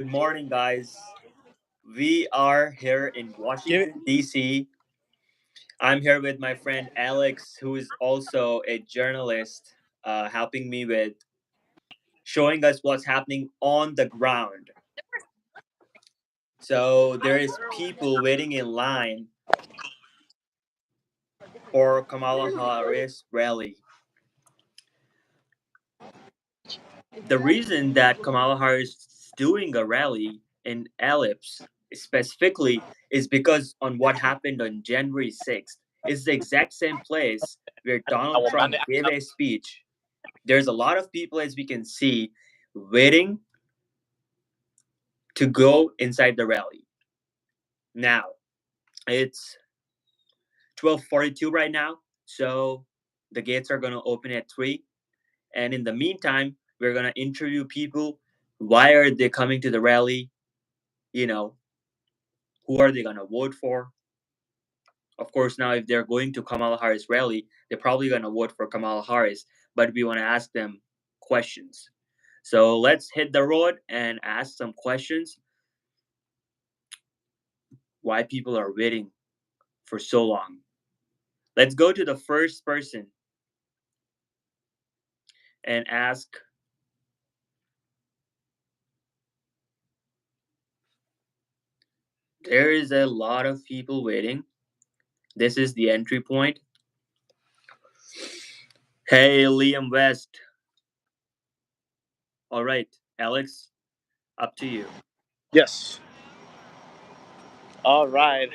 morning, guys. We are here in Give it. Washington, D.C. I'm here with my friend Alex, who is also a journalist, helping me with showing us what's happening on the ground. So there is people waiting in line for Kamala Harris rally. The reason that Kamala Harris is doing a rally in Ellipse specifically is because on what happened on January 6th. It's the exact same place where Donald Trump gave a speech. There's a lot of people, as we can see, waiting to go inside the rally. Now, it's 12:42 right now, so the gates are going to open at 3. And in the meantime, we're going to interview people. Why are they coming to the rally? You know, who are they gonna vote for? Of course, now if they're going to Kamala Harris rally, they're probably gonna vote for Kamala Harris. But we want to ask them questions. So let's hit the road and ask some questions. Why people are waiting for so long? Let's go to the first person and ask. There is a lot of people waiting. This is the entry point. Hey, Liam West. All right, Alex, up to you. Yes. All right.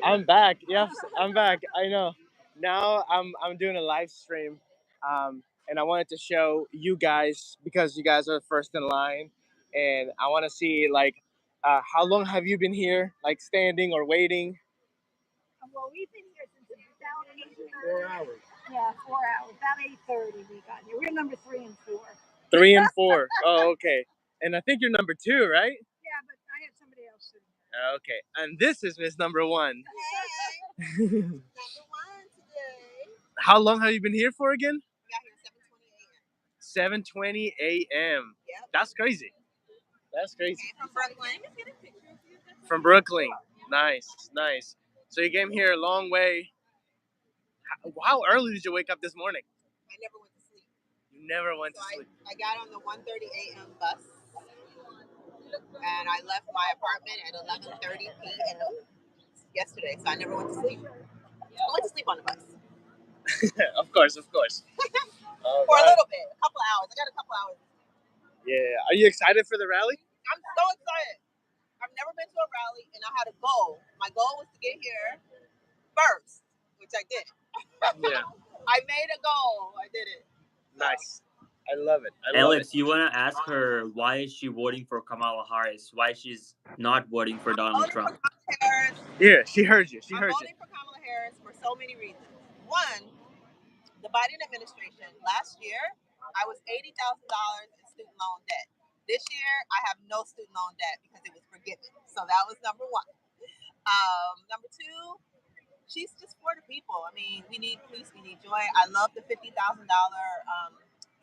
I'm back. Yes, I'm back. I know. Now I'm doing a live stream, and I wanted to show you guys because you guys are first in line, and I want to see how long have you been here, like standing or waiting? Well, we've been here since about 8:30. 4 hours. Yeah, 4 hours. About 8:30 we got here. We're number 3 and 4. 3 and 4. Oh, okay. And I think you're number 2, right? Yeah, but I had somebody else sitting Okay. And this is Miss Number 1. Hey, number 1 today. How long have you been here for again? We got here 7:20 a.m. Yep. That's crazy. That's crazy. Okay, from Brooklyn. From Brooklyn. Nice, nice. So you came here a long way. How early did you wake up this morning? I never went to sleep. You never went to So sleep. I got on the 1:30 a.m. bus, and I left my apartment at 11:30 p.m. yesterday. So I never went to sleep. I went to sleep on the bus Of course, of course. for a little bit, a couple hours. I got a couple hours. Yeah. Are you excited for the rally? I'm so excited. I've never been to a rally, and I had a goal. My goal was to get here first, which I did. Yeah. I made a goal. I did it. Nice. I love it. I love Alex, it. you want to ask her why is she voting for Kamala Harris? Why she's not voting for Donald Voting for Trump? Kamala Harris. Yeah, she heard you. She I'm heard you. voting for Kamala Harris for so many reasons. One, the Biden administration. Last year, I was $80,000 in student loan debt. This year, I have no student loan debt because it was forgiven. So that was number one. Number two, she's just for the people. I mean, we need peace, we need joy. I love the $50,000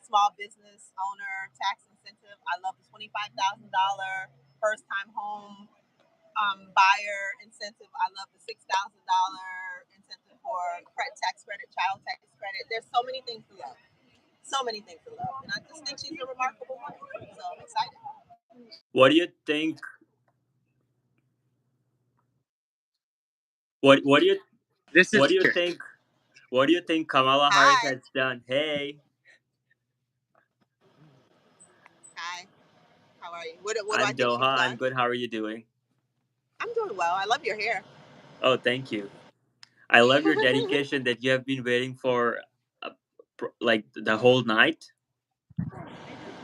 small business owner tax incentive. I love the $25,000 first time home buyer incentive. I love the $6,000 incentive for tax credit, child tax credit. There's so many things to love. So many things to love. And I just think she's a remarkable woman. So I'm excited. What do you think? What do you This is what do you think? What do you think Kamala Harris Hi. has done? Hey, Hi. How are you? What do I I'm think she's Doha. I'm done? good. How are you doing? I'm doing well. I love your hair. Oh, thank you. I love your dedication that you have been waiting for, like the whole night.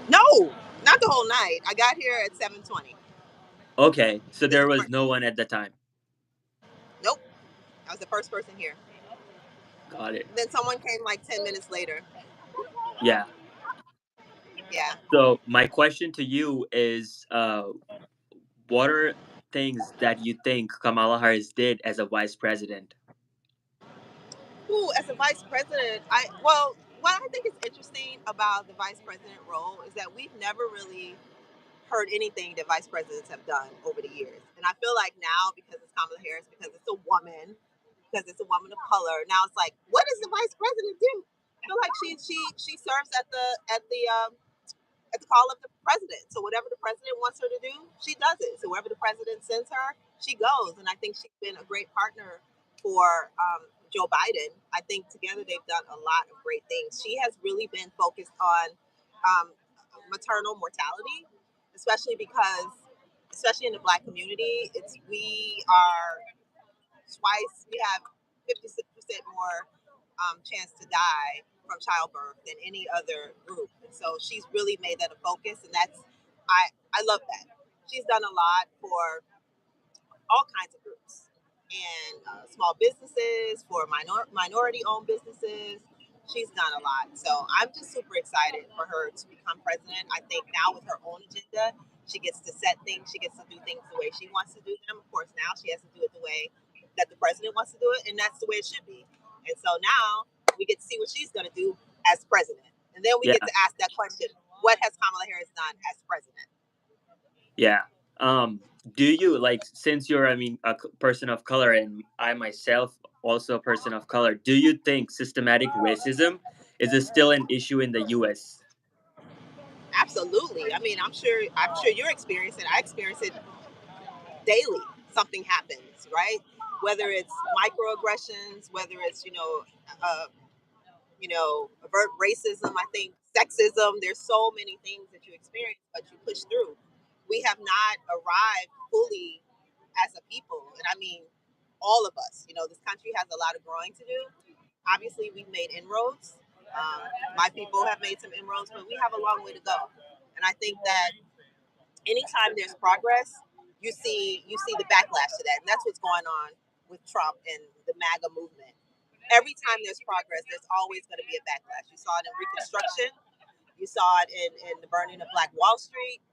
No, not the whole night. I got here at 7:20. Okay, so This there was morning. no one at the time. Nope. I was the first person here. Got it. Then someone came like 10 minutes later. Yeah. Yeah. So my question to you is, what are things that you think Kamala Harris did as a vice president? Ooh, as a vice president, what I think is interesting about the vice president role is that we've never really heard anything that vice presidents have done over the years. And I feel like now, because it's Kamala Harris, because it's a woman, because it's a woman of color, now it's like, what does the vice president do? I feel like she serves at the call of the president. So whatever the president wants her to do, she does it. So wherever the president sends her, she goes. And I think she's been a great partner for Joe Biden. I think together they've done a lot of great things. She has really been focused on maternal mortality, especially because, especially in the Black community, we are twice, we have 56% more chance to die from childbirth than any other group. And so she's really made that a focus, and I love that. She's done a lot for all kinds of groups and small businesses, for minority-owned businesses. She's done a lot. So I'm just super excited for her to become president. I think now with her own agenda, she gets to set things, she gets to do things the way she wants to do them. Of course, now she has to do it the way that the president wants to do it, and that's the way it should be. And so now we get to see what she's going to do as president. And then we Yeah. get to ask that question, what has Kamala Harris done as president? Yeah. Do you like, since you're, person of color, and I myself also a person of color, do you think systematic racism is still an issue in the U.S.? Absolutely. I mean, I'm sure you're experiencing it. I experience it daily. Something happens, right? Whether it's microaggressions, whether it's avert racism. I think sexism. There's so many things that you experience, but you push through. We have not arrived fully as a people, and I mean all of us. This country has a lot of growing to do. Obviously, we've made inroads. My people have made some inroads, but we have a long way to go. And I think that anytime there's progress, you see the backlash to that, and that's what's going on with Trump and the MAGA movement. Every time there's progress, there's always going to be a backlash. You saw it in Reconstruction. You saw it in the burning of Black Wall Street,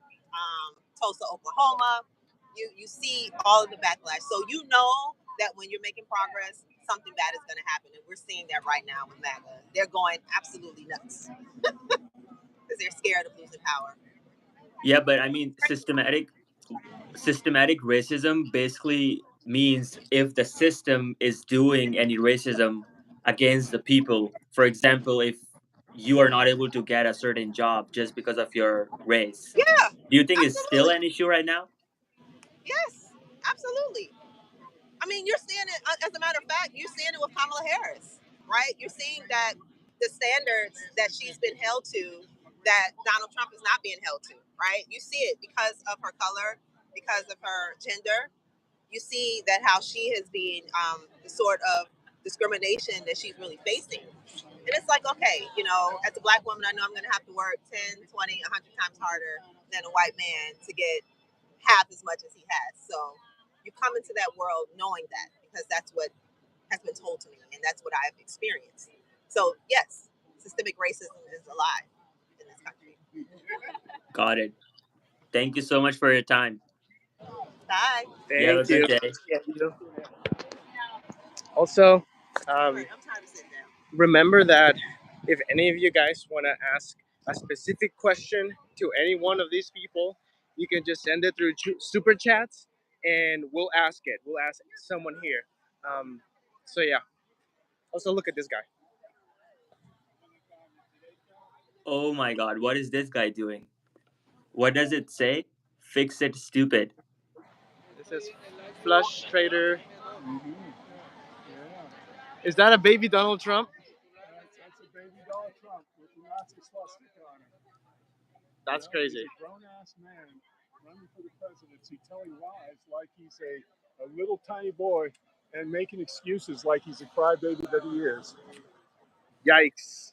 Tulsa, Oklahoma. You see all of the backlash. So you know that when you're making progress, something bad is going to happen. And we're seeing that right now with MAGA. They're going absolutely nuts because they're scared of losing power. Yeah, but systematic racism basically means if the system is doing any racism against the people. For example, if you are not able to get a certain job just because of your race, Yeah, do you think it's still absolutely. an issue right now? Yes, absolutely. I mean, you're seeing it, as a matter of fact, you're seeing it with Kamala Harris, right? You're seeing that the standards that she's been held to, that Donald Trump is not being held to, right? You see it because of her color, because of her gender. You see that how she has been the sort of discrimination that she's really facing. And it's like, okay, as a Black woman, I know I'm going to have to work 10, 20, 100 times harder than a white man to get half as much as he has. So you come into that world knowing that, because that's what has been told to me and that's what I've experienced. So yes, systemic racism is alive in this country. Got it. Thank you so much for your time. Bye. You have a Thank good you. day. Yeah, you. Also, I'm um, trying to sit down. remember that if any of you guys want to ask a specific question to any one of these people, you can just send it through super chats, and we'll ask it. We'll ask someone here. So yeah. Also, look at this guy. Oh my god, what is this guy doing? What does it say? Fix it, stupid. This is Flush Trader. Is that a baby Donald Trump? That's a baby Donald Trump with the Nazi swastika on him. That's crazy. He's a grown-ass man running for the presidency, telling lies like he's a little tiny boy and making excuses like he's a crybaby that he is. Yikes.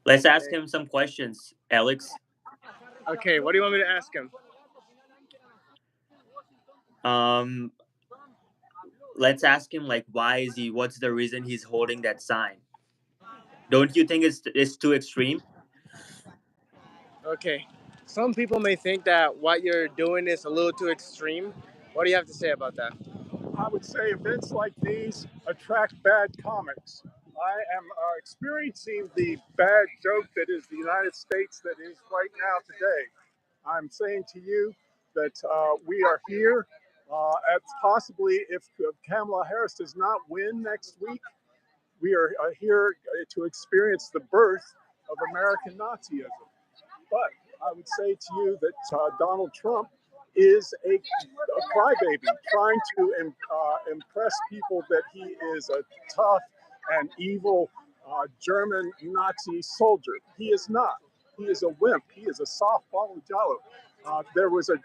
Let's ask him some questions, Alex. Okay, what do you want me to ask him? Um, let's ask him like, what's the reason he's holding that sign? Don't you think it's too extreme? Okay. Some people may think that what you're doing is a little too extreme. What do you have to say about that? I would say events like these attract bad comics. I am experiencing the bad joke that is the United States that is right now today. I'm saying to you that we are here. At possibly, if Kamala Harris does not win next week, we are here to experience the birth of American Nazism. But I would say to you that Donald Trump is a crybaby trying to impress people that he is a tough and evil German Nazi soldier. He is not. He is a wimp. He is a softball jello. There was a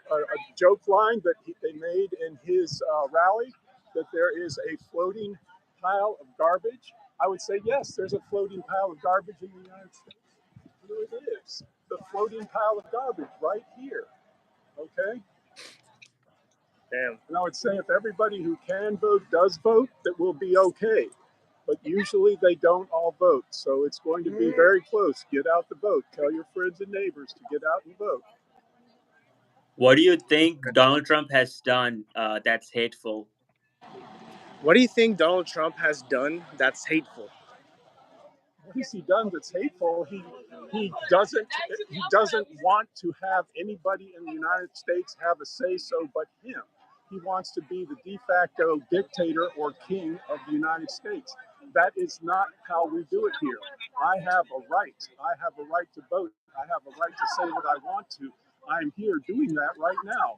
joke line that they made in his rally that there is a floating pile of garbage. I would say, yes, there's a floating pile of garbage in the United States. Here it is, the floating pile of garbage right here. Okay? Damn. And I would say if everybody who can vote does vote, that will be okay. But usually they don't all vote. So it's going to be very close. Get out the vote. Tell your friends and neighbors to get out and vote. What do you think Donald Trump has done that's hateful? What do you think Donald Trump has done that's hateful? What has he done that's hateful? He doesn't want to have anybody in the United States have a say so but him. He wants to be the de facto dictator or king of the United States. That is not how we do it here. I have a right. I have a right to vote. I have a right to say what I want to. I'm here doing that right now.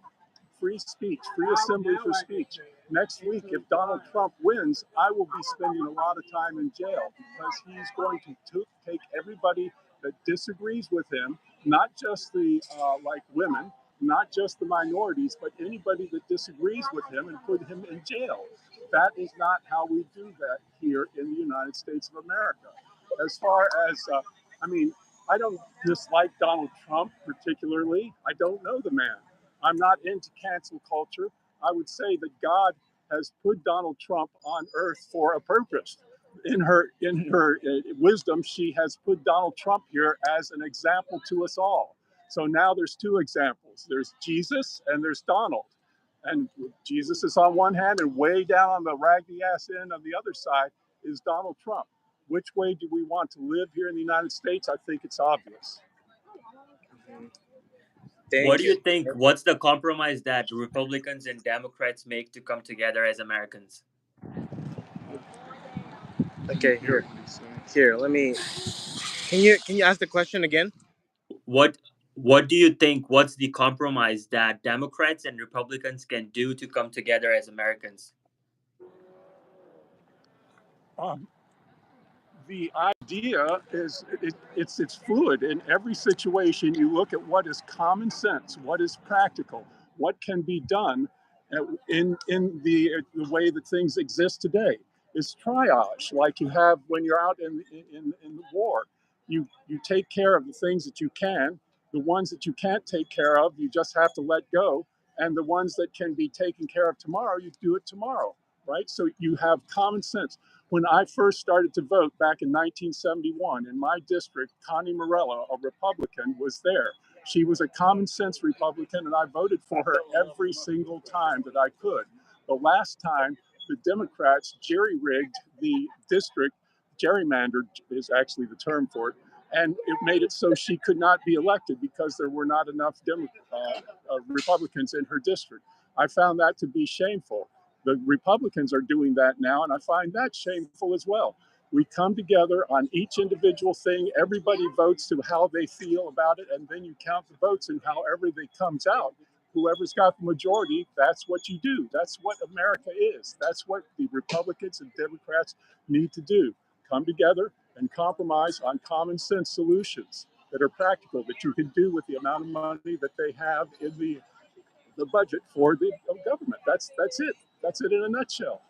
Free speech, free assembly for speech. Next week, if Donald Trump wins, I will be spending a lot of time in jail because he's going to take everybody that disagrees with him, not just the like women, not just the minorities, but anybody that disagrees with him and put him in jail. That is not how we do that here in the United States of America. As far as, I mean, I don't dislike Donald Trump particularly. I don't know the man. I'm not into cancel culture. I would say that God has put Donald Trump on earth for a purpose. In her wisdom, she has put Donald Trump here as an example to us all. So now there's two examples. There's Jesus and there's Donald. And Jesus is on one hand, and way down on the raggedy ass end on the other side is Donald Trump. Which way do we want to live here in the United States? I think it's obvious. What do you think? What's the compromise that Republicans and Democrats make to come together as Americans? Okay, here. Let me. Can you ask the question again? What What do you think? What's the compromise that Democrats and Republicans can do to come together as Americans? Um, the idea is it's fluid. In every situation, you look at what is common sense, what is practical, what can be done in the way that things exist today. It's triage, like you have when you're out in the war. You take care of the things that you can. The ones that you can't take care of, you just have to let go. And the ones that can be taken care of tomorrow, you do it tomorrow, right? So you have common sense. When I first started to vote back in 1971 in my district, Connie Morello, a Republican, was there. She was a common sense Republican, and I voted for her every single time that I could. The last time, the Democrats jerry-rigged the district, gerrymandered is actually the term for it, and it made it so she could not be elected because there were not enough Republicans in her district. I found that to be shameful. The Republicans are doing that now, and I find that shameful as well. We come together on each individual thing. Everybody votes to how they feel about it, and then you count the votes, and however they comes out, whoever's got the majority, that's what you do. That's what America is. That's what the Republicans and Democrats need to do. Come together and compromise on common sense solutions that are practical, that you can do with the amount of money that they have in the budget for the government. That's it. That's it in a nutshell.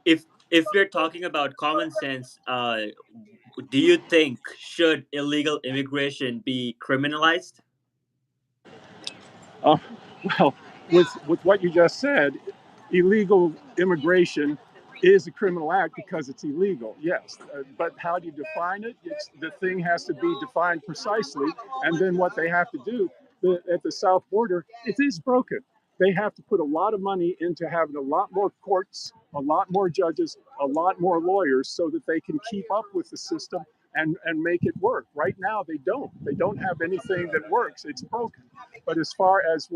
If we're talking about common sense, do you think should illegal immigration be criminalized? Uh, well, with what you just said, illegal immigration is a criminal act because it's illegal. Yes, but how do you define it? The thing has to be defined precisely, and then what they have to do at the south border, it is broken. They have to put a lot of money into having a lot more courts, a lot more judges, a lot more lawyers, so that they can keep up with the system and make it work. Right now, they don't. They don't have anything that works. It's broken. But as far as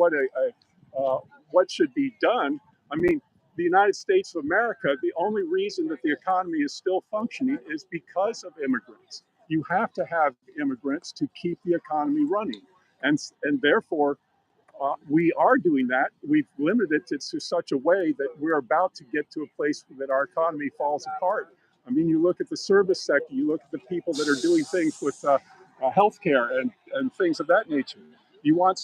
what should be done, I mean, the United States of America, the only reason that the economy is still functioning is because of immigrants. You have to have immigrants to keep the economy running, and therefore we are doing that. We've limited it to such a way that we're about to get to a place that our economy falls apart. I mean, you look at the service sector, you look at the people that are doing things with healthcare and things of that nature. You want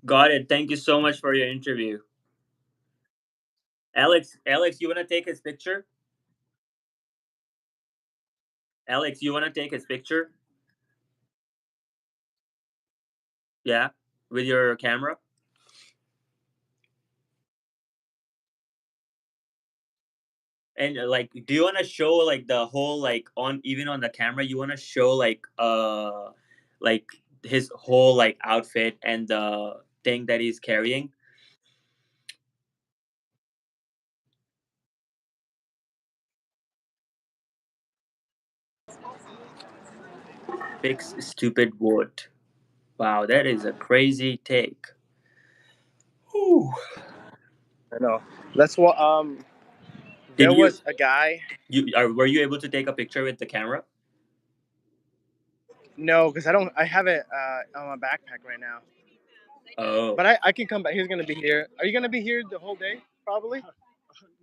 Got it. Thank you so much for your interview. Alex, you want to take his picture? Alex, you want to take his picture? Yeah, with your camera. And like, do you want to show like the whole like on even on the camera? You want to show like his whole like outfit and the thing that he's carrying? Fix stupid wood. Wow, that is a crazy take. Whew. I know. That's what. Did There you was a guy. were you able to take a picture with the camera? No, because I don't. I have it on my backpack right now. Oh, But I can come back. He's gonna be here. Are you gonna be here the whole day? Probably.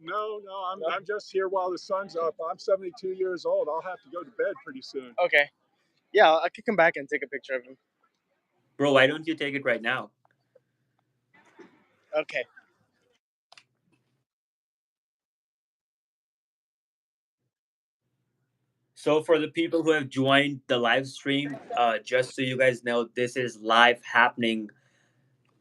no, No? I'm just here while the sun's up. I'm 72 years old. I'll have to go to bed pretty soon. Okay. Yeah, I could come back and take a picture of him. bro, why don't you take it right now? Okay. So for the people who have joined the live stream, just so you guys know, this is live happening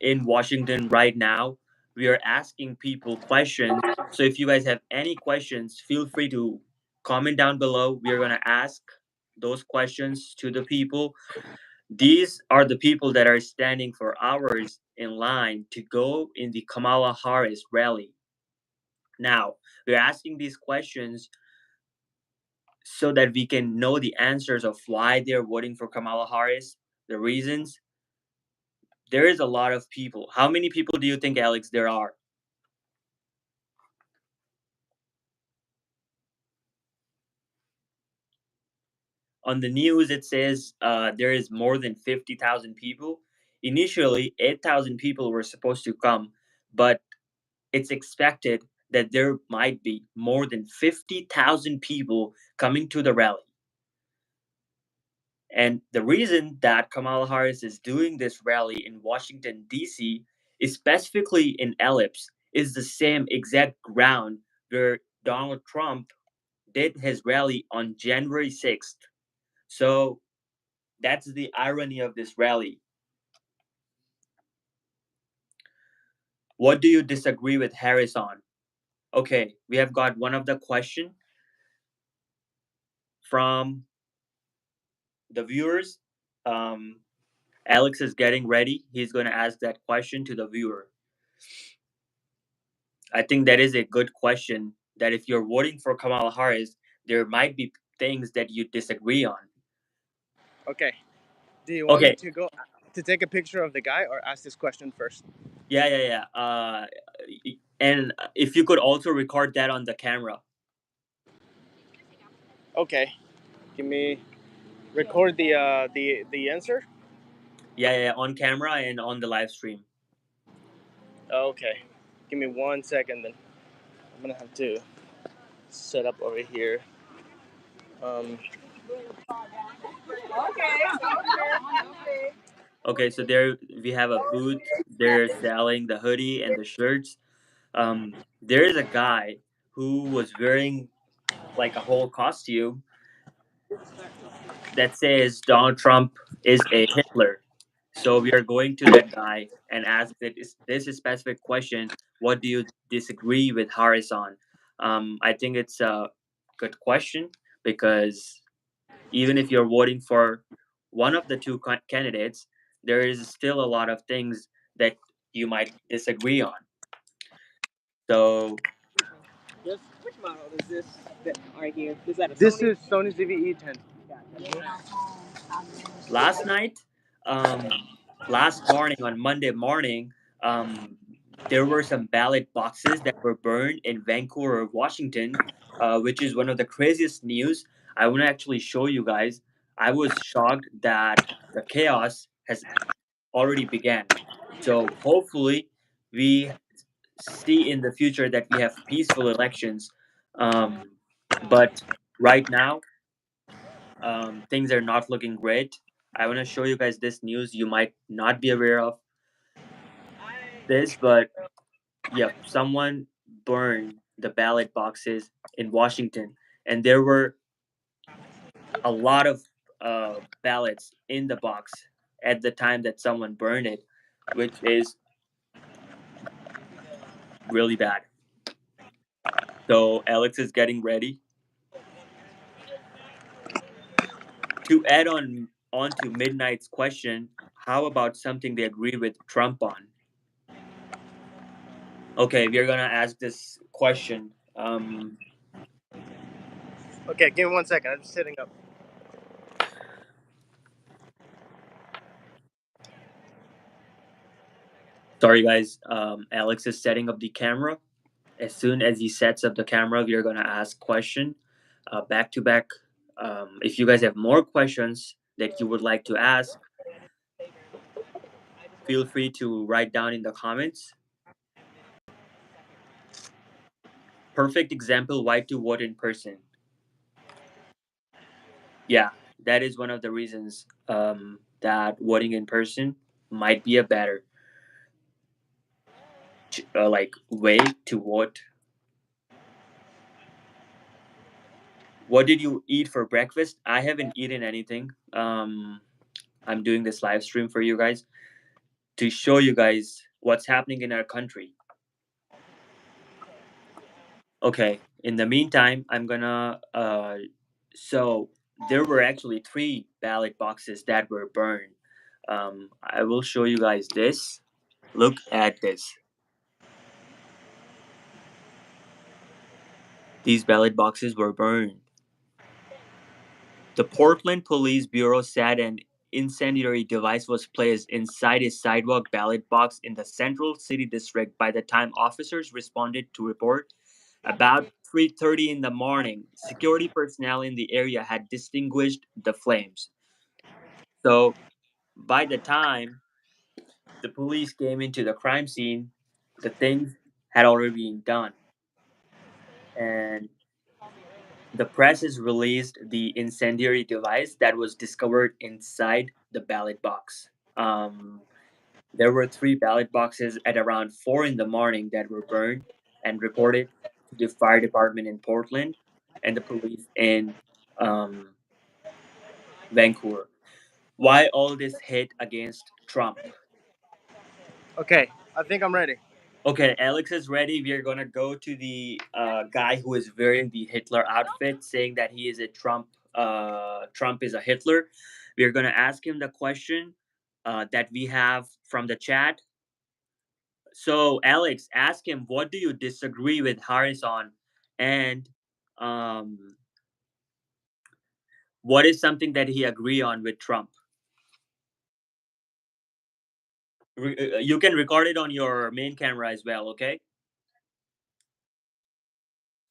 in Washington right now. We are asking people questions. So if you guys have any questions, feel free to comment down below. We are gonna ask those questions to the people. These are the people that are standing for hours in line to go in the Kamala Harris rally. Now, we're asking these questions so that we can know the answers of why they're voting for Kamala Harris, the reasons. There is a lot of people. How many people do you think, Alex, there are? On the news, it says there is more than 50,000 people. Initially, 8,000 people were supposed to come, but it's expected that there might be more than 50,000 people coming to the rally. And the reason that Kamala Harris is doing this rally in Washington, D.C., specifically in Ellipse, is the same exact ground where Donald Trump did his rally on January 6th. So that's the irony of this rally. What do you disagree with Harris on? Okay, we have got one of the question from the viewers. Um, Alex is getting ready. He's going to ask that question to the viewer. I think that is a good question. That if you're voting for Kamala Harris, there might be things that you disagree on. Okay. Do you want me Okay, to go to take a picture of the guy or ask this question first? yeah. And if you could also record that on the camera. Okay. Give me record the answer. Yeah, on camera and on the live stream. Okay. Give me 1 second then. I'm gonna have to set up over here. Um, Okay, so there we have a booth they're selling the hoodie and the shirts. There is a guy who was wearing like a whole costume that says Donald Trump is a Hitler. So we are going to that guy and ask that this is specific question. What do you disagree with Harris on? I think it's a good question because even if you're voting for one of the two candidates, there is still a lot of things that you might disagree on. So Yes. Which model is this that are here? Is that a This Sony? Is Sony ZV-E10. last night, um, last morning on Monday morning, um, there were some ballot boxes that were burned in Vancouver, Washington, which is one of the craziest news. I want to actually show you guys. I was shocked that the chaos has already began. So hopefully, we see in the future that we have peaceful elections. Um, but right now, things are not looking great. I want to show you guys this news. You might not be aware of this, but yep, someone burned the ballot boxes in Washington, and there were a lot of ballots in the box at the time that someone burned it, which is really bad. So Alex is getting ready to add on to Midnight's question. How about something they agree with Trump on? Okay, we're gonna ask this question. Okay, give me 1 second. I'm just sitting up. Sorry, guys. Alex is setting up the camera. As soon as he sets up the camera, we are gonna ask question, back to back. If you guys have more questions that you would like to ask, feel free to write down in the comments. Perfect example: why to vote in person. Yeah, that is one of the reasons that voting in person might be a better like way to vote. What did you eat for breakfast? I haven't eaten anything. I'm doing this live stream for you guys to show you guys what's happening in our country. Okay, in the meantime, I'm gonna so there were actually three ballot boxes that were burned. I will show you guys this. Look at this. These ballot boxes were burned. The Portland Police Bureau said an incendiary device was placed inside a sidewalk ballot box in the Central City District by the time officers responded to report. About 3:30 in the morning, security personnel in the area had distinguished the flames. So, by the time the police came into the crime scene, the things had already been done. And the press has released the incendiary device that was discovered inside the ballot box. Um, there were three ballot boxes at around 4 in the morning that were burned and reported to the fire department in Portland and the police in um, Vancouver. Why all this hate against Trump? Okay, I think I'm ready. Okay, Alex is ready. We are gonna go to the guy who is wearing the Hitler outfit, saying that he is a Trump. Trump is a Hitler. We are gonna ask him the question that we have from the chat. So, Alex, ask him what do you disagree with Harris on, and um, what is something that he agree on with Trump. You can record it on your main camera as well. Okay.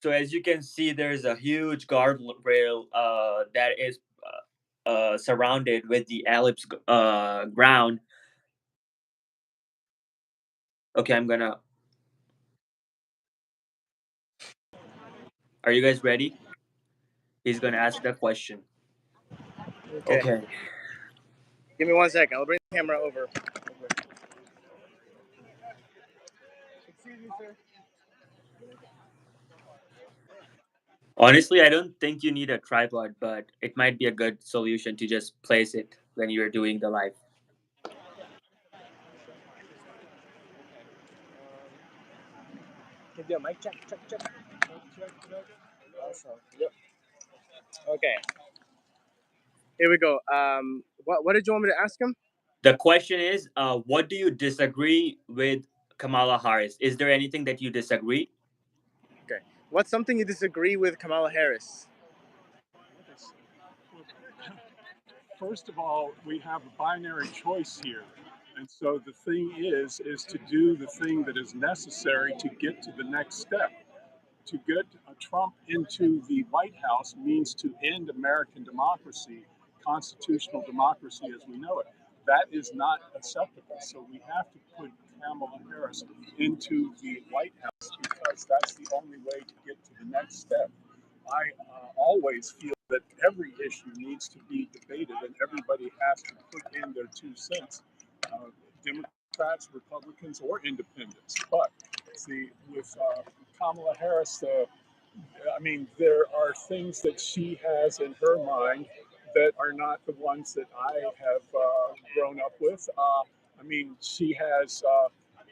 So as you can see, there's a huge guardrail that is surrounded with the ellipse ground. Okay, I'm gonna. Are you guys ready? He's gonna ask the question. Okay, Okay. give me 1 second. I'll bring the camera over. Honestly, I don't think you need a tripod, but it might be a good solution to just place it when you're doing the live. Can you do a mic check? Check, check. Awesome. Yep. Okay. Here we go. What did you want me to ask him? The question is, what do you disagree with Kamala Harris? Is there anything that you disagree? Okay. What's something you disagree with Kamala Harris? First of all, we have a binary choice here. And so the thing is to do the thing that is necessary to get to the next step. To get Trump into the White House means to end American democracy, constitutional democracy as we know it. That is not acceptable. So we have to put Kamala Harris into the White House because that's the only way to get to the next step. I always feel that every issue needs to be debated and everybody has to put in their 2 cents. Democrats, Republicans, or independents. But see, with Kamala Harris, I mean, there are things that she has in her mind that are not the ones that I have grown up with. I mean, she has,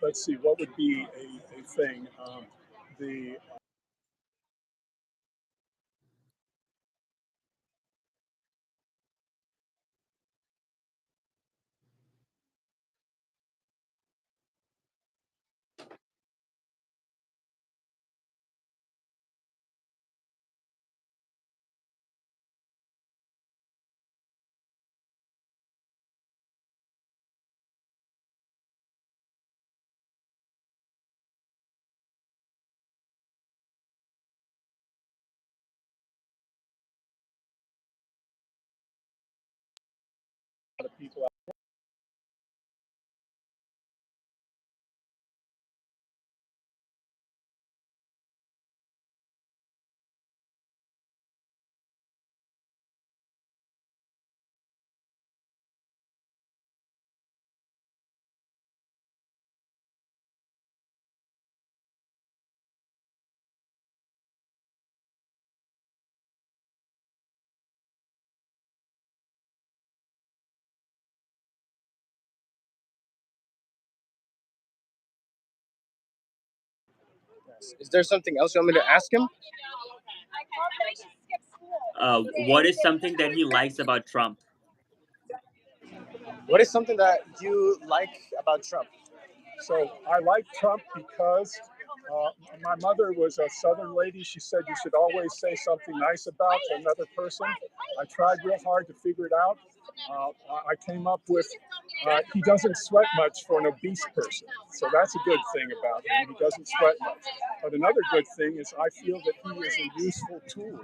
let's see, what would be a thing? The people. Is there something else you want me to ask him? What is something that he likes about Trump? What is something that you like about Trump? So I like Trump because my mother was a Southern lady. She said you should always say something nice about another person. I tried real hard to figure it out. I came up with he doesn't sweat much for an obese person. So that's a good thing about him. He doesn't sweat much. But another good thing is I feel that he is a useful tool.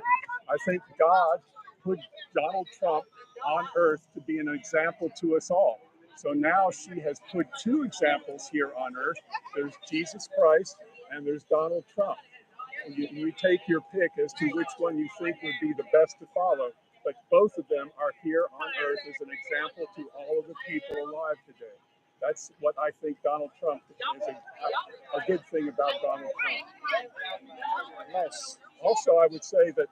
I think God put Donald Trump on earth to be an example to us all. So now she has put two examples here on earth. There's Jesus Christ and there's Donald Trump. You take your pick as to which one you think would be the best to follow, but both of them are here on earth as an example to all of the people alive today. That's what I think Donald Trump is a good thing about Donald Trump. Nice. Also, I would say that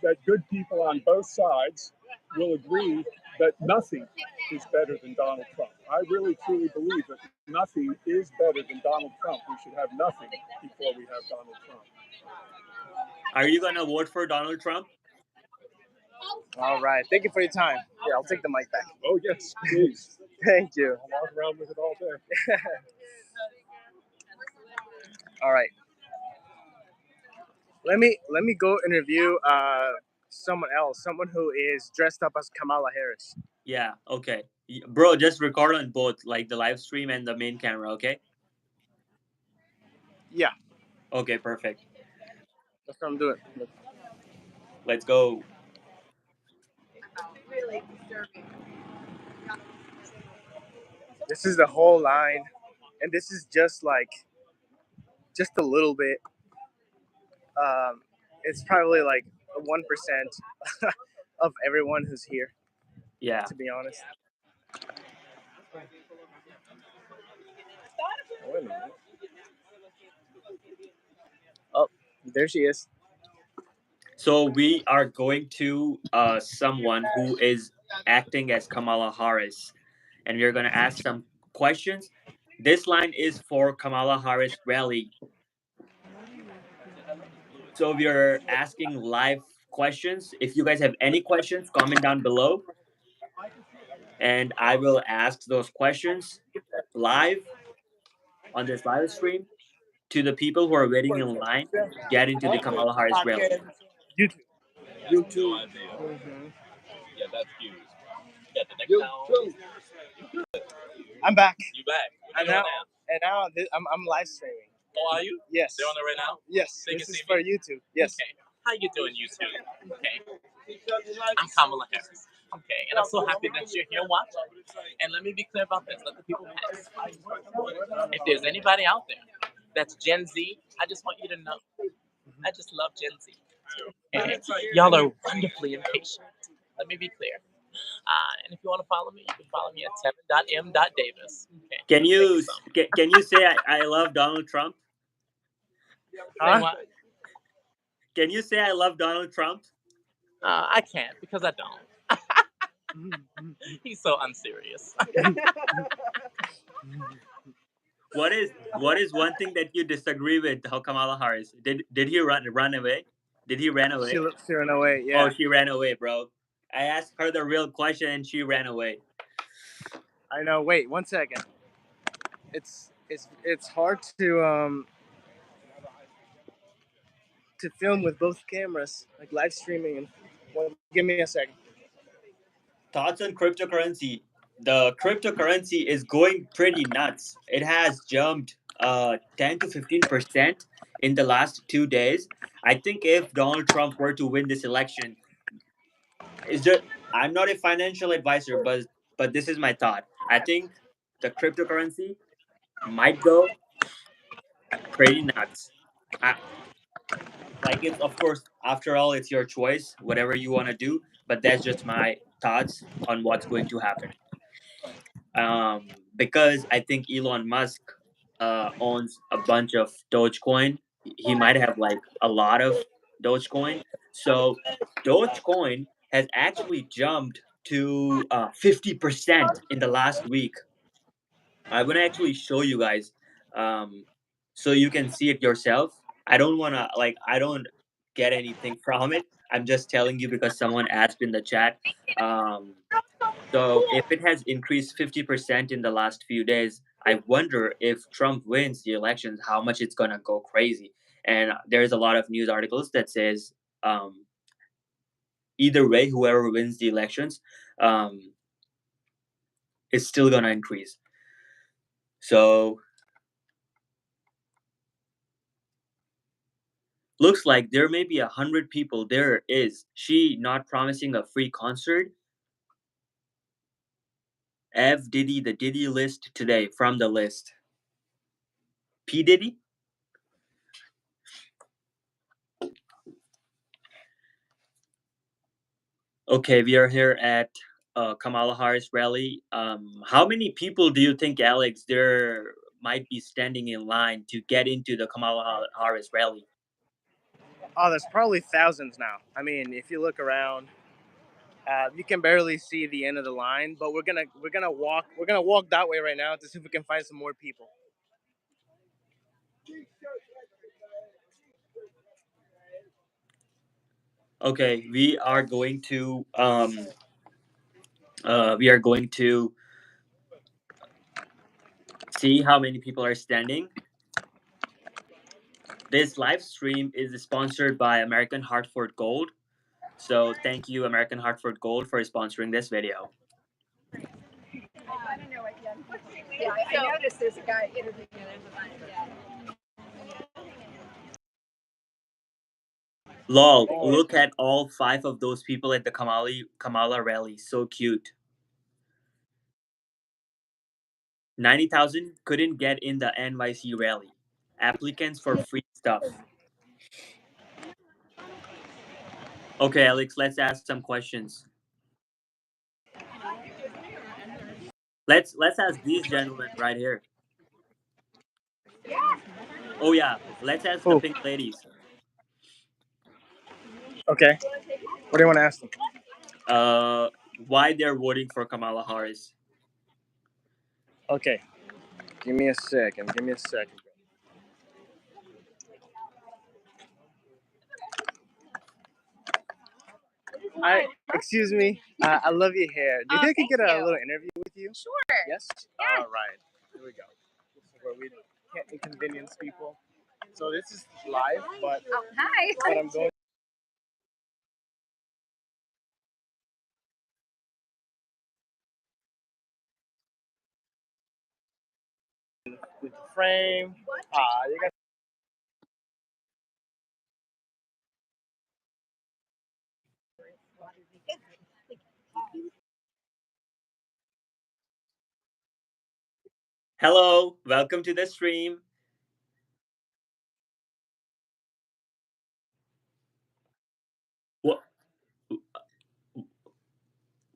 that good people on both sides will agree that nothing is better than Donald Trump. I really truly believe that nothing is better than Donald Trump. We should have nothing before we have Donald Trump. Are you gonna vote for Donald Trump? All right. Thank you for your time. Here, I'll take the mic back. Oh yes, please. Thank you. I'll walk around with it all day. All right. Let me go interview someone else, someone who is dressed up as Kamala Harris. Yeah, okay. Bro, just record on both, like the live stream and the main camera, okay? Yeah, Okay, perfect. that's what I'm doing. Let's go. This is the whole line, and this is just just a little bit. It's probably like 1% of everyone who's here, Yeah. to be honest. Wait a minute. There she is. So we are going to someone who is acting as Kamala Harris, and we're going to ask some questions. This line is for Kamala Harris rally. So we are asking live questions. If you guys have any questions, comment down below, and I will ask those questions live on this live stream to the people who are waiting in line to get into the Kamala Harris rally. YouTube. YouTube. Mhm. Yeah, that's huge. Yeah, the next YouTube. I'm back. You back? What And you doing now, now? and now I'm live streaming. Oh, are you? Yes. They're on it right now. Yes. They This can is see for me? YouTube. Yes. Okay. How you doing, YouTube? Okay. I'm Kamala Harris. Okay, and I'm so happy that you're here watching. And let me be clear about this. Let the people pass. If there's anybody out there that's Gen Z, I just want you to know. I just love Gen Z. Okay? Y'all are wonderfully impatient. Let me be clear. And if you want to follow me, you can follow me at tevin.m.davis. Okay. Can Thank you you so much. can you say I love Donald Trump? Say what? Can you say I love Donald Trump? I can't because I don't. He's so unserious. What is one thing that you disagree with how Kamala Harris? Did he run away? Did he ran She away? ran away. Oh, Yeah. she ran away, bro. I asked her the real question and she ran away. I know. Wait, 1 second. It's hard to film with both cameras, like live streaming. And give me a second. Thoughts on cryptocurrency? The cryptocurrency is going pretty nuts. It has jumped 10 to 15% in the last 2 days. I think if Donald Trump were to win this election, is just I'm not a financial advisor, but this is my thought. I think the cryptocurrency might go pretty nuts. I, like it's of course after all it's your choice, whatever you want to do, but that's just my thoughts on what's going to happen. Because I think Elon Musk owns a bunch of Dogecoin. He might have like a lot of Dogecoin. So Dogecoin has actually jumped to 50% in the last week. I'm gonna actually show you guys, so you can see it yourself. I don't wanna like I don't get anything from it. I'm just telling you because someone asked in the chat. Um, so if it has increased 50% in the last few days, I wonder if Trump wins the elections, how much it's gonna go crazy. And there's a lot of news articles that says either way, whoever wins the elections um, is still gonna increase. So looks like there may be 100 people. There is she not promising a free concert. Ev Diddy, the Diddy list today from the list. P Diddy. Okay, we are here at Kamala Harris rally. How many people do you think, Alex, there might be standing in line to get into the Kamala Harris rally? Oh, there's probably thousands now. I mean, if you look around, you can barely see the end of the line. But we're gonna walk that way right now to see if we can find some more people. Okay, we are going to see how many people are standing. This live stream is sponsored by American Hartford Gold. So thank you, American Hartford Gold, for sponsoring this video. Yeah, I noticed there's a guy interviewing him. Lol, look at all 5 of those people at the Kamala rally. So cute. 90,000 couldn't get in the NYC rally. Applicants for free stuff. Okay, Alex, let's ask some questions. Let's ask these gentlemen right here. Oh yeah, let's ask the Oh, pink ladies. Okay. What do you want to ask them? Why they're voting for Kamala Harris? Okay. Give me a second. Give me a second. Excuse me. I love your hair. Do you think I could get a little interview with you? Sure. Yes? Yeah. All right. Here we go. This is where we can't inconvenience people. So this is live, but Hi. I'm going with the frame. You got Hello, welcome to the stream. What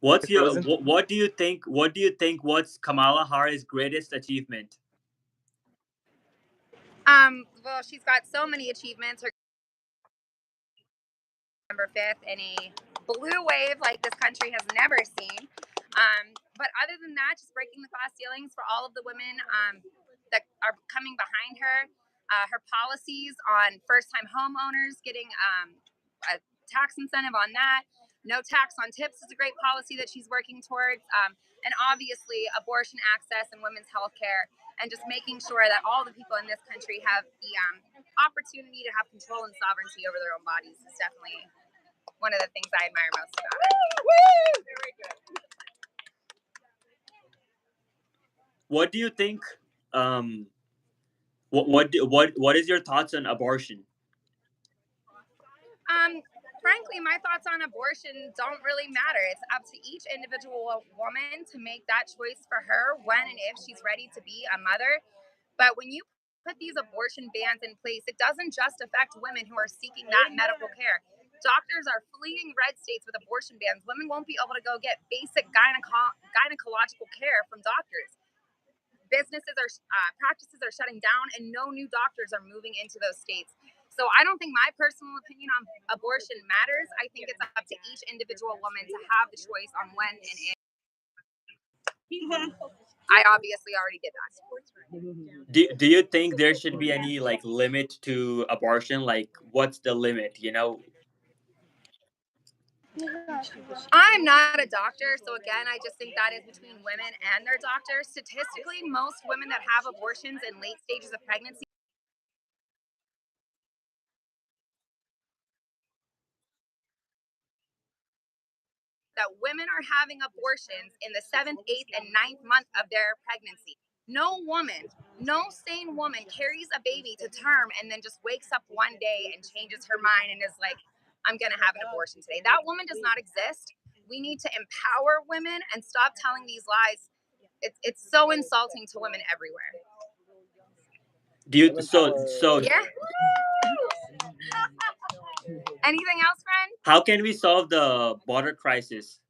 what's your frozen. what do you think? What do you think? What's Kamala Harris' greatest achievement? Well, she's got so many achievements. Her November 5th in a blue wave like this country has never seen. But other than that, just breaking the glass ceilings for all of the women that are coming behind her. Her policies on first-time homeowners getting a tax incentive on that. No tax on tips is a great policy that she's working towards. And obviously, abortion access and women's health care, and just making sure that all the people in this country have the opportunity to have control and sovereignty over their own bodies is definitely one of the things I admire most about it. What do you think? What is your thoughts on abortion? Frankly, my thoughts on abortion don't really matter. It's up to each individual woman to make that choice for her when and if she's ready to be a mother. But when you put these abortion bans in place, it doesn't just affect women who are seeking that medical care. Doctors are fleeing red states with abortion bans. Women won't be able to go get basic gynecological care from doctors. Businesses are practices are shutting down, and no new doctors are moving into those states. So I don't think my personal opinion on abortion matters. I think it's up to each individual woman to have the choice on when and if. I obviously already did that. Do you think there should be any like limit to abortion? Like, what's the limit? I'm not a doctor, so again, I just think that is between women and their doctors. Statistically, most women that have abortions in late stages of pregnancy, that women are having abortions in the 7th, 8th, and 9th month of their pregnancy. No woman, no sane woman carries a baby to term and then just wakes up one day and changes her mind and is like, I'm going to have an abortion today. That woman does not exist. We need to empower women and stop telling these lies. It's so insulting to women everywhere. Do you so Yeah. Anything else, friend? how can we solve the border crisis?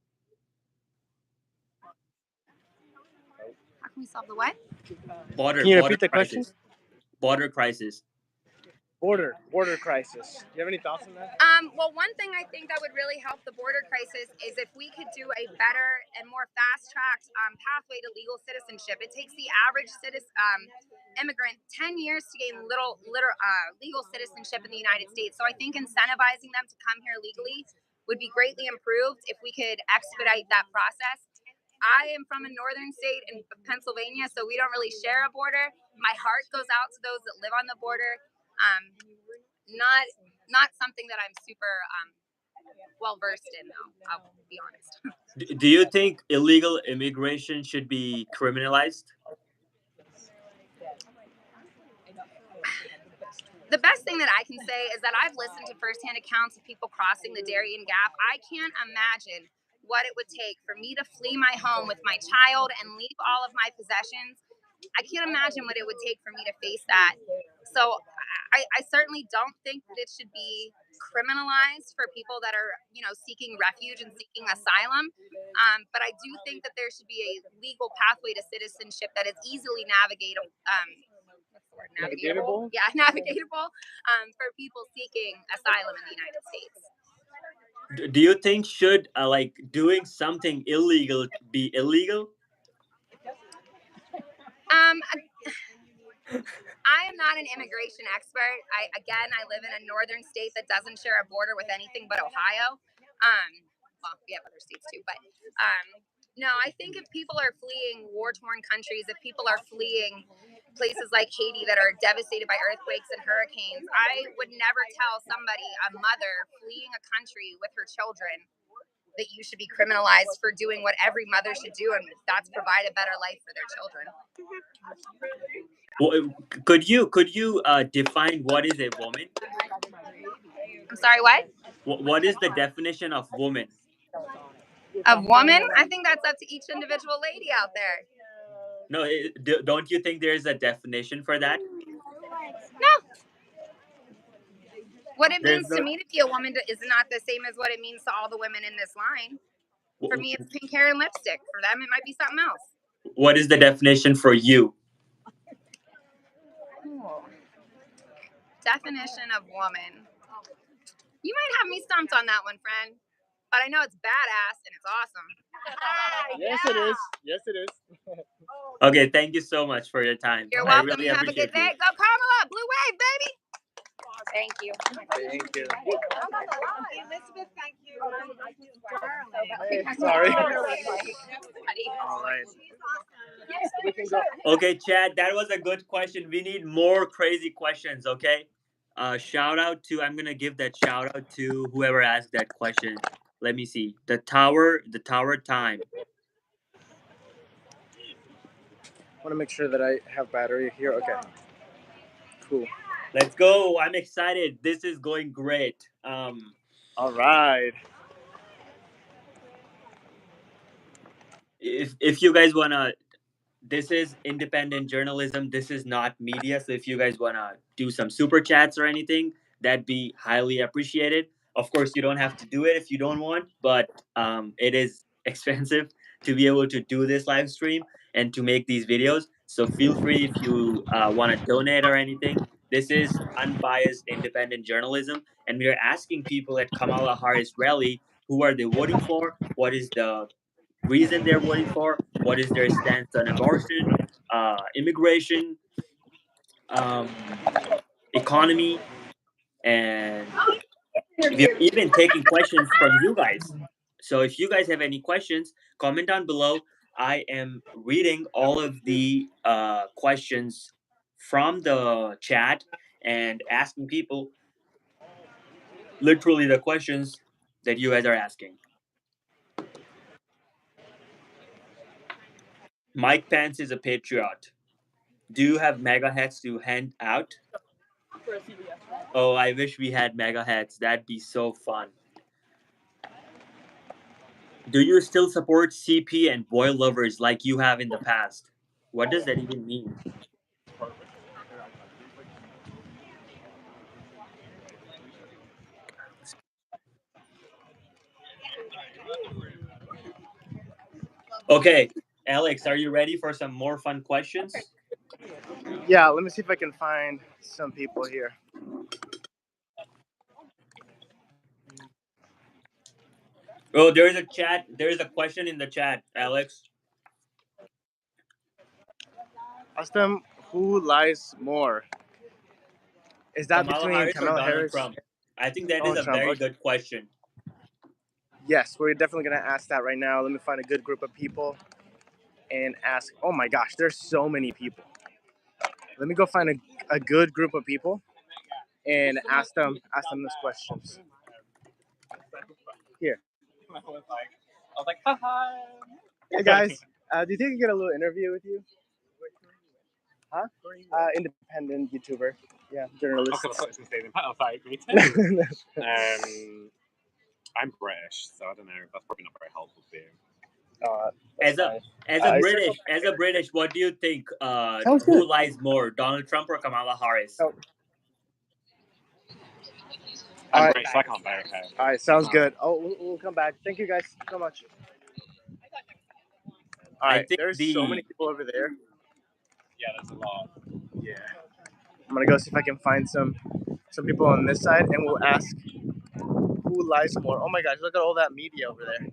How can we solve the what? Border Can you border repeat the question? crisis. Border crisis. Border crisis. Do you have any thoughts on that? Well, one thing I think that would really help the border crisis is if we could do a better and more fast-tracked pathway to legal citizenship. It takes the average immigrant 10 years to gain legal citizenship in the United States. So I think incentivizing them to come here legally would be greatly improved if we could expedite that process. I am from a northern state in Pennsylvania, so we don't really share a border. My heart goes out to those that live on the border. Not something that I'm super well versed in, though. I'll be honest. Do you think illegal immigration should be criminalized? The best thing that I can say is that I've listened to firsthand accounts of people crossing the Darien Gap. I can't imagine what it would take for me to flee my home with my child and leave all of my possessions. I can't imagine what it would take for me to face that. So I certainly don't think that it should be criminalized for people that are, seeking refuge and seeking asylum. But I do think that there should be a legal pathway to citizenship that is easily navigatable. Navigatable? Yeah, navigatable for people seeking asylum in the United States. Do you think should like doing something illegal be illegal? Um, I am not an immigration expert. I live in a northern state that doesn't share a border with anything but Ohio. Well, we have other states too, but no, I think if people are fleeing war-torn countries, if people are fleeing places like Haiti that are devastated by earthquakes and hurricanes, I would never tell somebody, a mother fleeing a country with her children, that you should be criminalized for doing what every mother should do, and that's provide a better life for their children. Well, could you define what is a woman? I'm sorry, what? What is the definition of woman? Of woman? I think that's up to each individual lady out there. No, don't you think there's a definition for that? No. What it There's means to no. me to be a woman is not the same as what it means to all the women in this line. For me, it's pink hair and lipstick. For them, it might be something else. What is the definition for you? Definition of woman. You might have me stumped on that one, friend. But I know it's badass and it's awesome. Yes, it is. Yes, it is. Okay, thank you so much for your time. You're I welcome. really You have a good appreciate day. you. Go Kamala, blue wave, baby. Thank you. Thank you. Elizabeth, thank you. Hey, sorry. Buddy. All right. We can go. Okay, Chad, that was a good question. We need more crazy questions, okay? Shout out to I'm gonna give that shout out to whoever asked that question. Let me see. The tower time. I want to make sure that I have battery here. Okay. Cool. Let's go. I'm excited. This is going great. All right. If you guys wanna, this is independent journalism. This is not media. So if you guys wanna do some super chats or anything, that'd be highly appreciated. Of course, you don't have to do it if you don't want, but it is expensive to be able to do this live stream and to make these videos. So feel free if you want to donate or anything. This is unbiased independent journalism, and we are asking people at Kamala Harris rally who are they voting for, what is the reason they're voting for, what is their stance on abortion, immigration, um, economy, and we are even taking questions from you guys. So if you guys have any questions, comment down below. I am reading all of the questions from the chat and asking people literally the questions that you guys are asking. Mike Pence is a patriot. Do you have mega hats to hand out? Oh, I wish we had mega hats. That'd be so fun. Do you still support CP and boy lovers like you have in the past? What does that even mean? Okay, Alex, are you ready for some more fun questions? Yeah, let me see if I can find some people here. Oh, there is a chat. There is a question in the chat, Alex. Ask them who lies more. Is that Kamala between Harris or Kamala Donald Harris? Trump? I think that is Donald a Trump. very Okay. good question. Yes, we're definitely gonna ask that right now. Let me find a good group of people and ask. Oh my gosh, there's so many people. Let me go find a good group of people and ask them those questions. Here. I was like, haha. Hey guys, do you think I can get a little interview with you? Huh? Independent YouTuber. Yeah, journalist. Okay, I was going to say, oh, sorry, me too. I'm British, so I don't know. That's probably not very helpful for you. As a British, what do you think? Sounds Who good. lies more, Donald Trump or Kamala Harris? Oh. I'm Alright. British, so I can't vote. Okay. All right, sounds good. Oh, we'll come back. Thank you guys so much. All I right, think there's so many people over there. Yeah, there's a lot. Yeah. I'm gonna go see if I can find some people on this side, and we'll ask who lies more. Oh my gosh, look at all that media over there.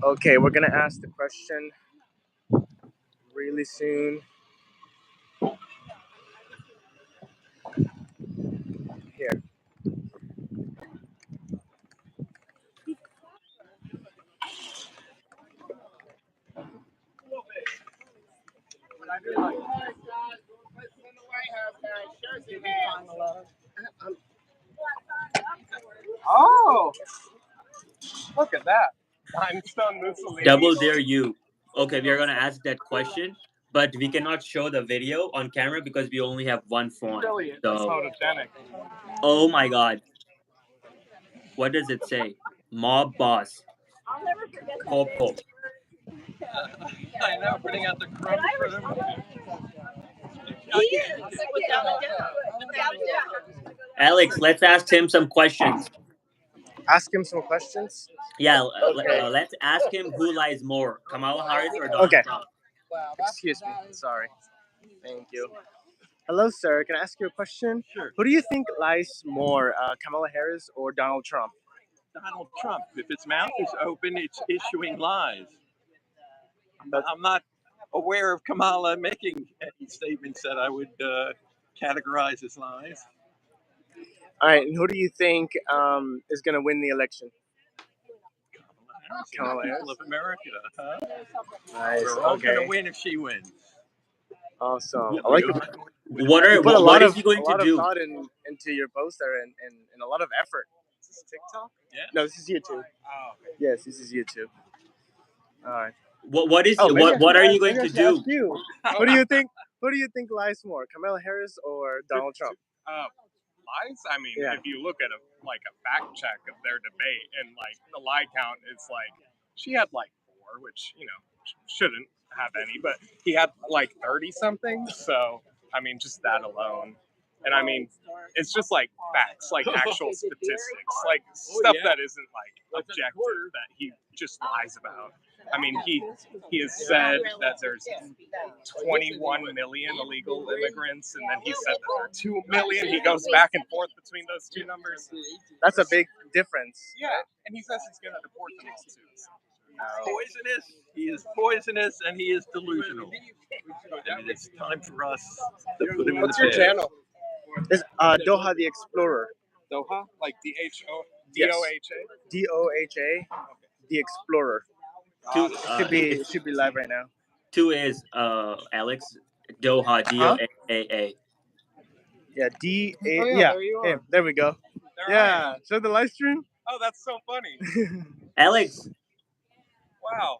Okay, we're gonna ask the question really soon. Here. Oh, look at that. Limestone Mussolini. Double dare you. Okay, we are gonna ask that question, but we cannot show the video on camera because we only have one phone. Really, it's So, photogenic. oh my god, what does it say? Mob boss. Popo. I know, putting out the crumbs for them. Alex, let's ask him some questions. Ask him some questions. Yeah, Okay. let's ask him who lies more, Kamala Harris or Donald Okay. Trump. Excuse me. Sorry. Thank you. Hello, sir. Can I ask you a question? Sure. Who do you think lies more, Kamala Harris or Donald Trump? Donald Trump, if its mouth is open, it's issuing lies. I'm not aware of Kamala making any statements that I would categorize as lies. All right. And who do you think is going to win the election? Kamala Harris. People of America, huh? Nice. We're all Okay. going to win if she wins. Awesome. I like the What is he going to do? thought into your poster and a lot of effort. Is this TikTok? Yeah. No, this is YouTube. Oh. Yes, this is YouTube. All right. What is Oh, what are you going to do? Ask you. What do you think? Who do you think lies more, Kamala Harris or Donald Trump? Lies? I mean, Yeah. if you look at a fact check of their debate and the lie count, it's she had 4, which shouldn't have any, but he had 30 something. So I mean, just that alone. And I mean, it's just facts, actual statistics, stuff that isn't objective that he just lies about. I mean, he has said that there's 21 million illegal immigrants, and then he said that there are 2 million. He goes back and forth between those two numbers. That's a big difference. Yeah, and he says he's going to deport them all too. So. Poisonous. He is poisonous and he is delusional. And it's time for us to put him in What's the your bed. channel? It's Dohaa the Explorer. Dohaa? Like D-H-O? Yes. D-O-H-A? D-O-H-A, the Explorer. It should be live right now. 2 is Alex Dohaa Dohaa. Yeah, D A. Oh, yeah, there you yeah, are. there we go. There Yeah, show the live stream. Oh, that's so funny. Alex, Wow.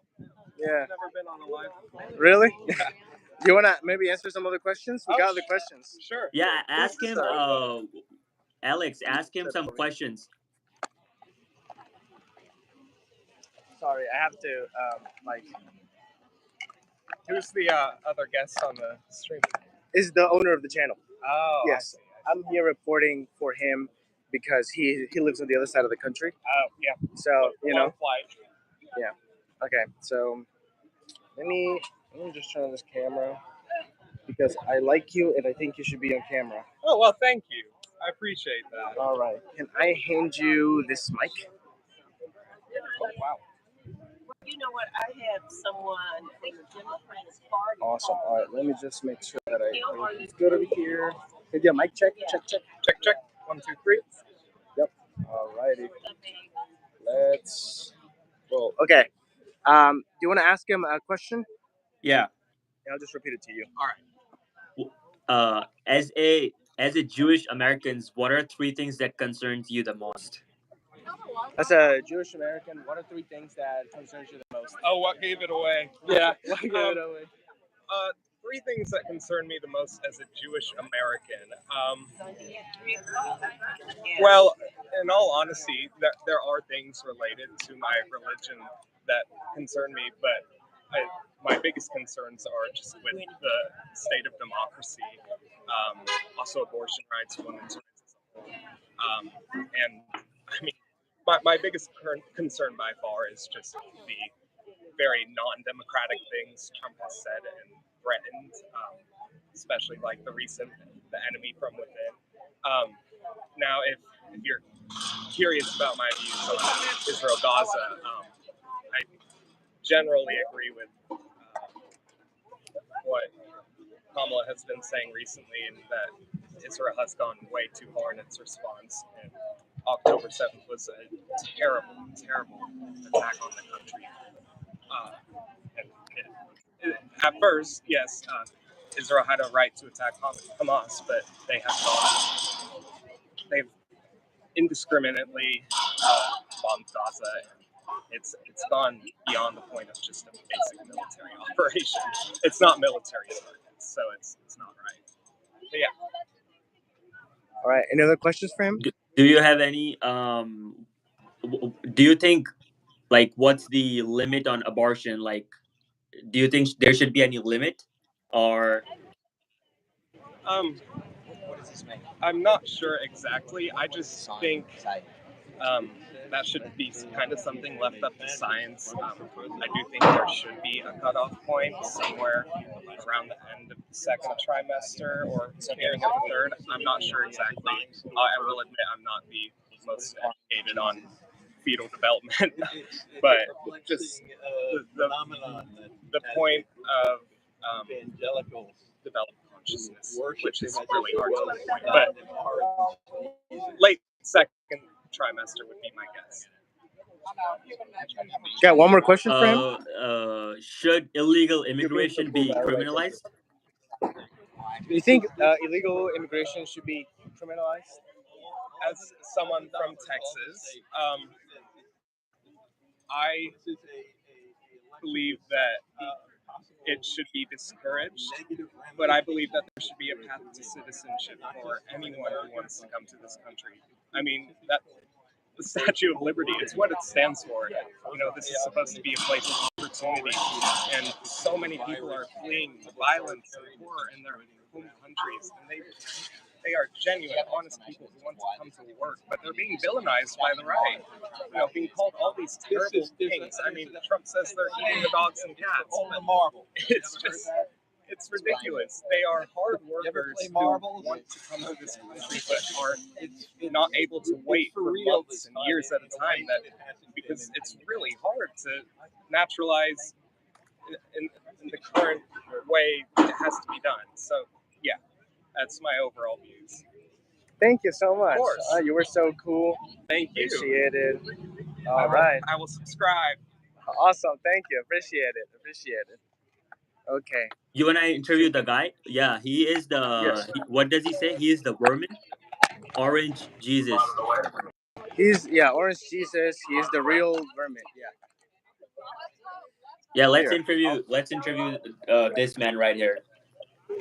Yeah, Never been on a live. really? Do you wanna maybe answer some other questions? We got other questions. Sure. yeah, ask him. Alex, ask him some questions. Sorry, I have to Who's the other guest on the stream? is the owner of the channel. Oh, Yes, I'm here reporting for him because he lives on the other side of the country. Oh, yeah. So Long flight. Okay, so let me just turn on this camera because I like you and I think you should be on camera. Oh, well, thank you. I appreciate that. All right, can I hand you this mic? Oh, wow. You know what? I have someone in the Democrats Party. Awesome. All right, let me just make sure that it's good over here. Hey, yeah, mic check. Check. 1, 2, 3. Yep. All righty. Let's roll. Okay. Do you want to ask him a question? Yeah. And I'll just repeat it to you. As a Jewish Americans, what are 3 things that concerns you the most? As a Jewish American, what are 3 things that concerns you the most? Oh, what gave it away? Yeah. What gave it away? 3 things that concern me the most as a Jewish American. Well, in all honesty, there are things related to my religion that concern me, but my biggest concerns are just with the state of democracy, also abortion rights, women's rights as a whole. And I mean, my biggest concern by far is just the very non-democratic things Trump has said and threatened, especially the recent the enemy from within. Now, if you're curious about my views on Israel-Gaza, I generally agree with what Kamala has been saying recently, and that Israel has gone way too far in its response. And October 7th was a terrible, terrible attack on the country. At first, yes, Israel had a right to attack Hamas, but they've indiscriminately bombed Gaza. It's gone beyond the point of just a basic military operation. It's not military targets, so it's not right. But yeah. All right. Any other questions for him? Do you have any? Do you think, like, what's the limit on abortion? Like, do you think there should be any limit, or I'm not sure exactly. I just think that should be kind of something left up to science. I do think there should be a cutoff point somewhere around the end of the second trimester or beginning of the third. I'm not sure exactly. I will admit I'm not the most educated on fetal development, but just the point of developed consciousness, which is really hard to pinpoint. But late second trimester would be my guess. Got one more question for him? should illegal immigration be criminalized? Do you think illegal immigration should be criminalized? As someone from Texas, I believe that it should be discouraged, but I believe that there should be a path to citizenship for anyone who wants to come to this country. I mean, that the Statue of Liberty, it's what it stands for. You know, this is supposed to be a place of opportunity, and so many people are fleeing violence and horror in their home countries, and they are genuine, honest people who want to come to work, but they're being villainized by the right. You know, being called all these terrible things. I mean, Trump says they're eating the dogs and cats. It's just, it's ridiculous. They are hard workers who want to come to this country, but are not able to wait for months and years at a time. Because it's really hard to naturalize in the current way it has to be done. So, yeah. That's my overall views. Thank you so much. Of course. You were so cool. Thank you. Appreciate it. All right. I will subscribe. Awesome. Thank you. Appreciate it. Okay. You and I interviewed the guy. Yeah, he is the. Yes. What does he say? He is the vermin, orange Jesus. He's Orange Jesus. He is the real vermin. Yeah. Yeah, let's interview this man right here.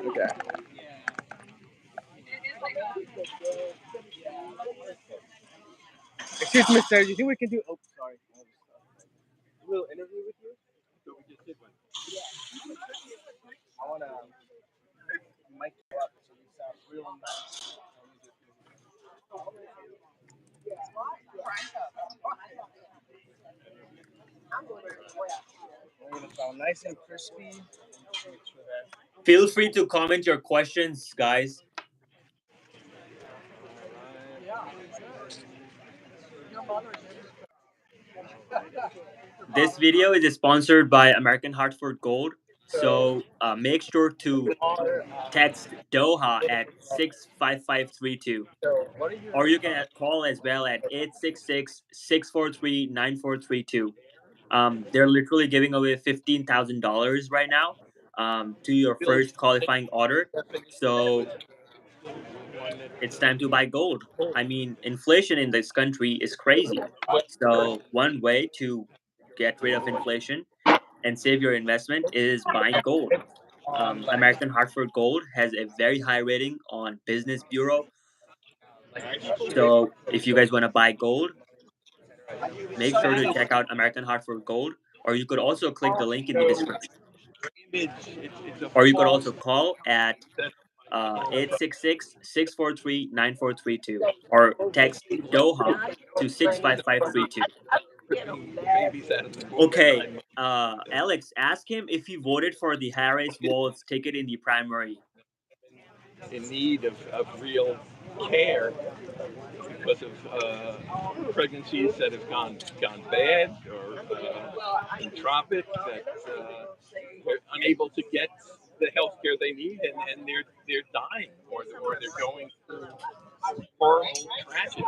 Okay. Excuse me, sir. Do you think we can do? Oh, sorry. A little interview with you. So we just did one. I want to mic you up so you sound real nice. We're gonna sound nice and crispy. Feel free to comment your questions, guys. This video is sponsored by American Hartford Gold. So make sure to text Dohaa at 65532. Or you can call as well at 866-643-9432. They're literally giving away $15,000 right now to your first qualifying order. So it's time to buy gold. I mean, inflation in this country is crazy. So one way to get rid of inflation and save your investment is buying gold. American Hartford Gold has a very high rating on Business Bureau. So if you guys want to buy gold, make sure to check out American Hartford Gold, or you could also click the link in the description. Or you could also call at 866-643-9432 or text Dohaa to 65532. Okay, Alex, ask him if he voted for the Harris-Walz ticket in the primary. in need of real care because of pregnancies that have gone bad or entropic, that they're unable to get the health care they need, and they're dying, or they're going through horrible tragedy.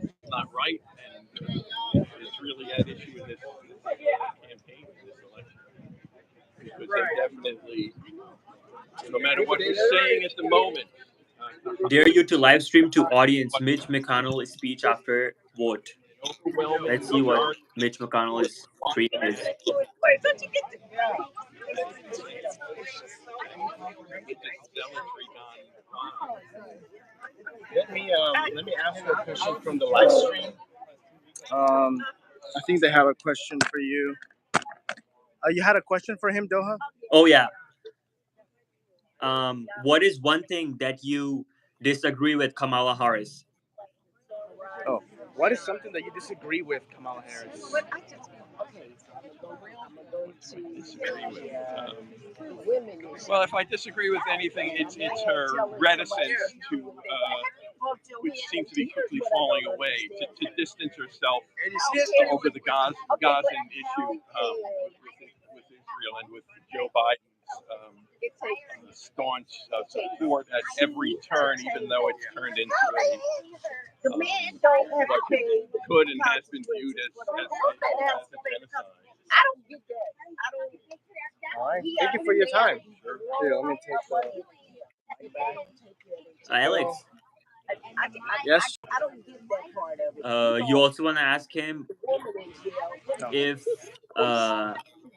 It's not right, and it's really at issue in this campaign, in this election, because they definitely, no matter what he's saying at the moment, Dare you to live stream to audience Mitch McConnell's speech after vote. an overwhelming Let's see what majority Mitch McConnell's tweet is. zealotry gone. Let me ask you a question from the live stream. I think they have a question for you. You had a question for him, Doha? Oh yeah. What is one thing that you disagree with Kamala Harris? Oh, what is something that you disagree with Kamala Harris? Disagree with. Well, if I disagree with anything, it's her reticence to, which seems to be quickly falling away, to distance herself over the Gazan issue with Israel and with Joe Biden's staunch support at every turn, even though it's turned into what could and has been viewed as a genocide. All right. Thank you for your time. Here, let me take Alex, Yes. you also want to ask him if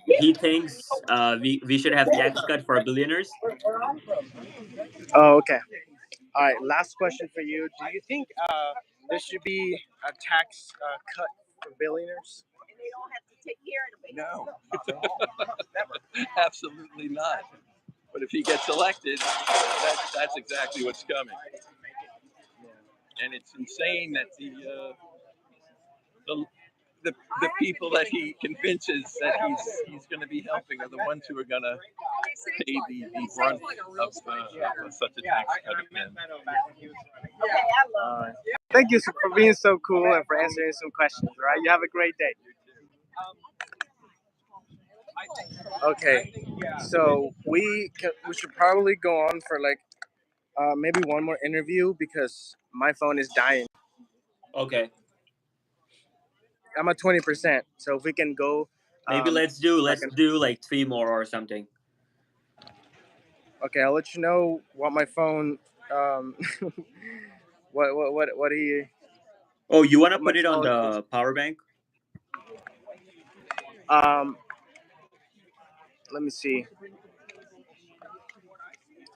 he thinks we should have tax cut for billionaires. Oh, okay. All right. Last question for you. Do you think there should be a tax cut for billionaires? No, absolutely not. But if he gets elected, that's exactly what's coming. And it's insane that the people that he convinces that he's going to be helping are the ones who are going to pay the brunt of such a tax cut again. Thank you for being so cool and for answering some questions. All right. You have a great day. Okay. So we should probably go on for like maybe one more interview because my phone is dying. Okay. I'm at 20%. So if we can go, Maybe let's do like like 3 more or something. okay, I'll let you know what my phone, what he. Oh, you want to how put much it on voltage. the power bank? Let me see.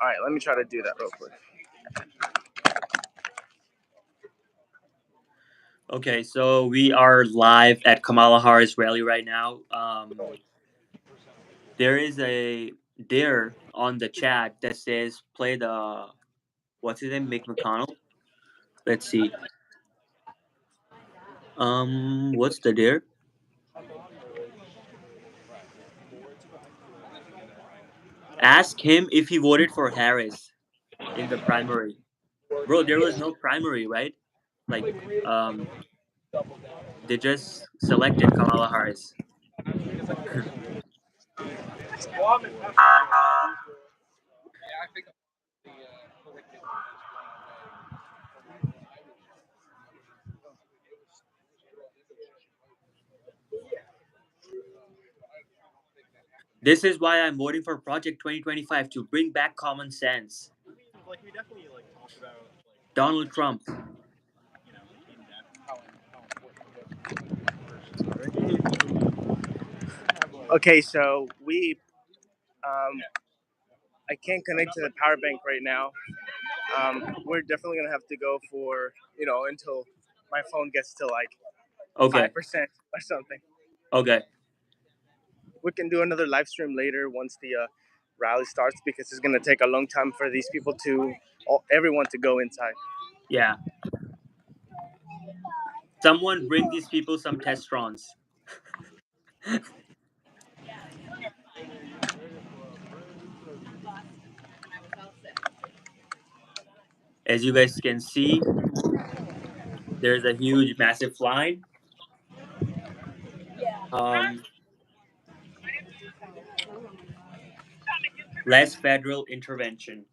All right, let me try to do that real quick. Okay, so we are live at Kamala Harris rally right now. There is a dare on the chat that says play the what's his name, Mick McConnell. Let's see. What's the dare? Ask him if he voted for Harris in the primary. Bro, there was no primary, right? Like, they just selected Kamala Harris. This is why I'm voting for Project 2025 to bring back common sense. Donald Trump. Okay, so I can't connect to the power bank right now. We're definitely gonna have to go for until my phone gets to like Okay. 5% or something. Okay. We can do another live stream later once the rally starts because it's gonna take a long time for these people everyone to go inside. Yeah. Someone bring these people some testrons. As you guys can see, there's a huge, massive line. Um, less federal intervention.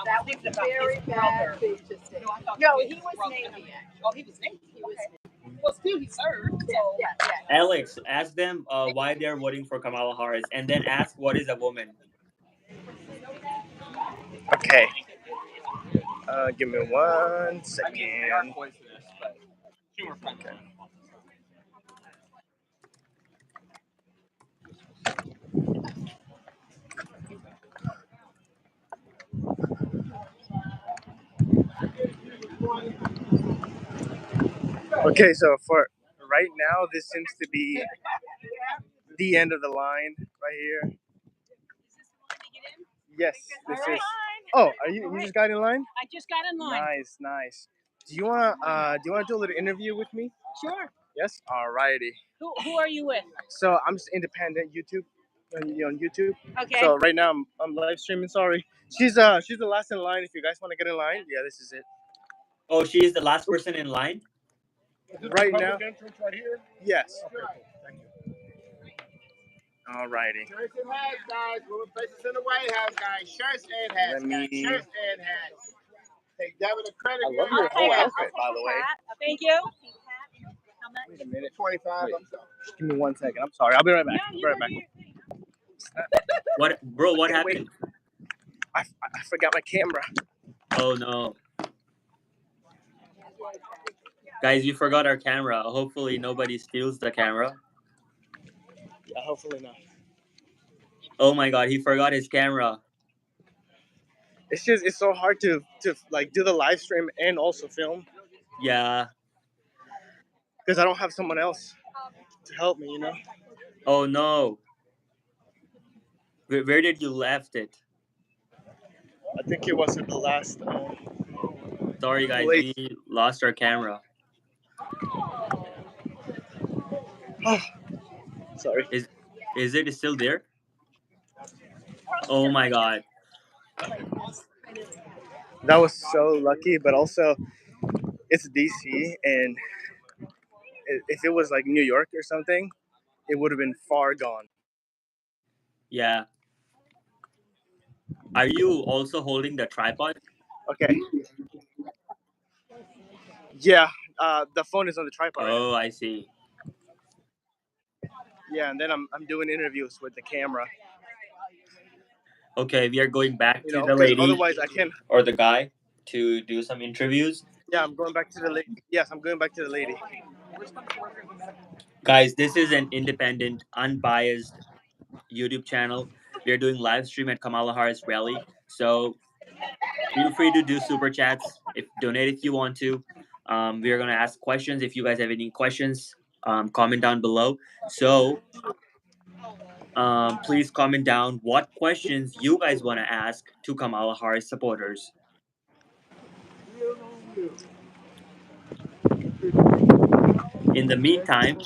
That was a very bad thing to say. No, he was Navy. Oh, he was Navy. He was. Well, still he served. So. Yeah. Alex, ask them why they're voting for Kamala Harris, and then ask what is a woman. Okay. Give me 1 second. Okay. Okay, so for right now, this seems to be the end of the line right here. Yes, this is. Oh, are you just got in line? I just got in line. Nice. Do you wanna do a little interview with me? Sure. Yes. Alrighty. Who are you with? So I'm just independent YouTube on YouTube. Okay. So right now I'm live streaming. Sorry. She's the last in line. If you guys want to get in line, yeah, this is it. Oh, she is the last person in line? Right now. Entrance right here? Yes. Okay, cool. Thank you. Alrighty. Shirts and hats, guys. Women places in the White House, guys. Shirts and hats, Let guys. me- Shirts and hats. Take debit or credit. I love your whole outfit, by the way. Thank you. Wait a minute. 25. Wait. I'm sorry. Just give me 1 second. I'm sorry. I'll be right back. I'll be right back. What, bro? What Okay, happened? I forgot my camera. Oh no, guys, you forgot our camera. Hopefully, nobody steals the camera. Yeah, hopefully not. Oh my God, he forgot his camera. It's so hard to like do the live stream and also film Yeah. because I don't have someone else to help me. Oh no. Where did you left it? I think it was in the last. Sorry, guys, Wait. we lost our camera. Oh, sorry. Is it still there? Oh my God. That was so lucky, but also it's DC, and if it was like New York or something, it would have been far gone. Yeah. Are you also holding the tripod? Okay. Yeah, the phone is on the tripod. Right Oh, I see. now. Yeah, and then I'm doing interviews with the camera. Okay, we are going back to the 'cause lady otherwise I can. or the guy to do some interviews. Yeah, I'm going back to the lady. Yes, I'm going back to the lady. Guys, this is an independent, unbiased YouTube channel. We are doing live stream at Kamala Harris rally. So feel free to do super chats, if donate if you want to. We are gonna ask questions. If you guys have any questions, comment down below. So please comment down what questions you guys want to ask to Kamala Harris supporters. In the meantime,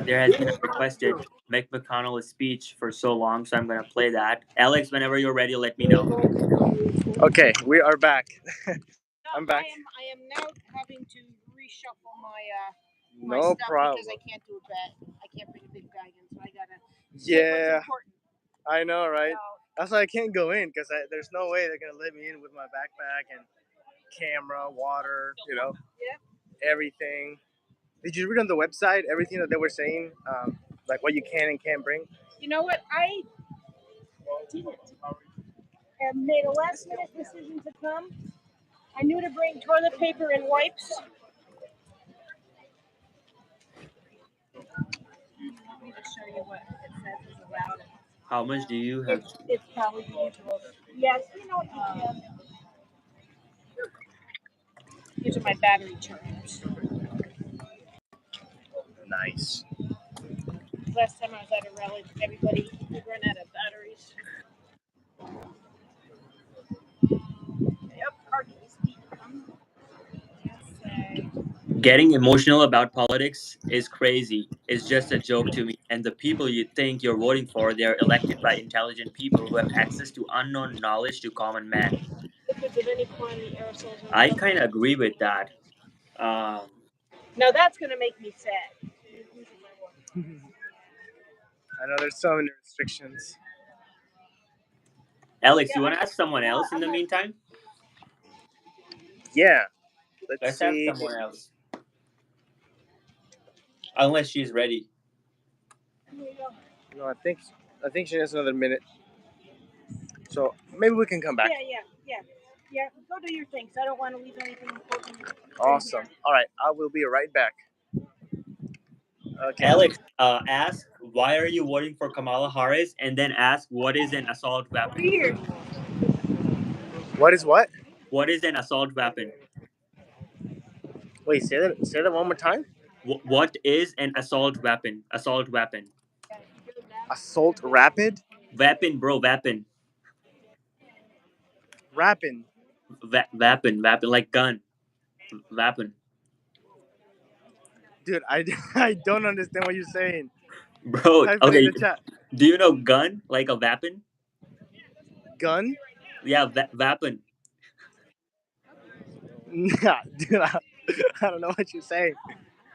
there has been a requested Mick McConnell speech for so long, so I'm gonna play that. Alex, whenever you're ready, let me know. Okay, we are back. I'm back. I am now having to reshuffle my No stuff problem. because I can't do a bag. I can't bring a big bag in, so I gotta. Yeah, What's important. I know, right? So, That's why I can't go in because there's no way they're gonna let me in with my backpack and camera, water, everything. Did you read on the website everything that they were saying, like what you can and can't bring? you know what? I didn't. I made a last minute decision to come. I knew to bring toilet paper and wipes. Let me just show you what it says is allowed. How much do you have? It's probably the usual. Yes, you know what you can. These are my battery chargers. Nice. Last time I was at a rally, everybody would run out of batteries. Yep, parking speed. Getting emotional about politics is crazy. It's just a joke to me. And the people you think you're voting for, they're elected by intelligent people who have access to unknown knowledge to common man. Liquids of any quantity, aerosols, or I kind of agree with that. Um, Now that's gonna make me sad. I know there's so many restrictions. Alex, Yeah, you want to ask someone else in I'm the not. meantime? Yeah, let's Let's ask see. someone else. Unless she's ready. No, I think she has another minute. So maybe we can come back. Yeah. Go do your thing. 'Cause I don't want to leave anything important. Awesome. All right, I will be right back. Okay. Alex, ask why are you voting for Kamala Harris, and then ask what is an assault weapon. Here. What is what? What is an assault weapon? Wait, say that one more time. What is an assault weapon? Assault weapon. Assault rapid? Weapon, bro. Weapon. Rapping. Weapon. Weapon. Like gun. Weapon. Dude, I don't understand what you're saying. Bro. Type it in Okay. the chat. Do you know gun? Like a weapon? Gun? Yeah. Weapon. Nah, dude, I don't know what you're saying.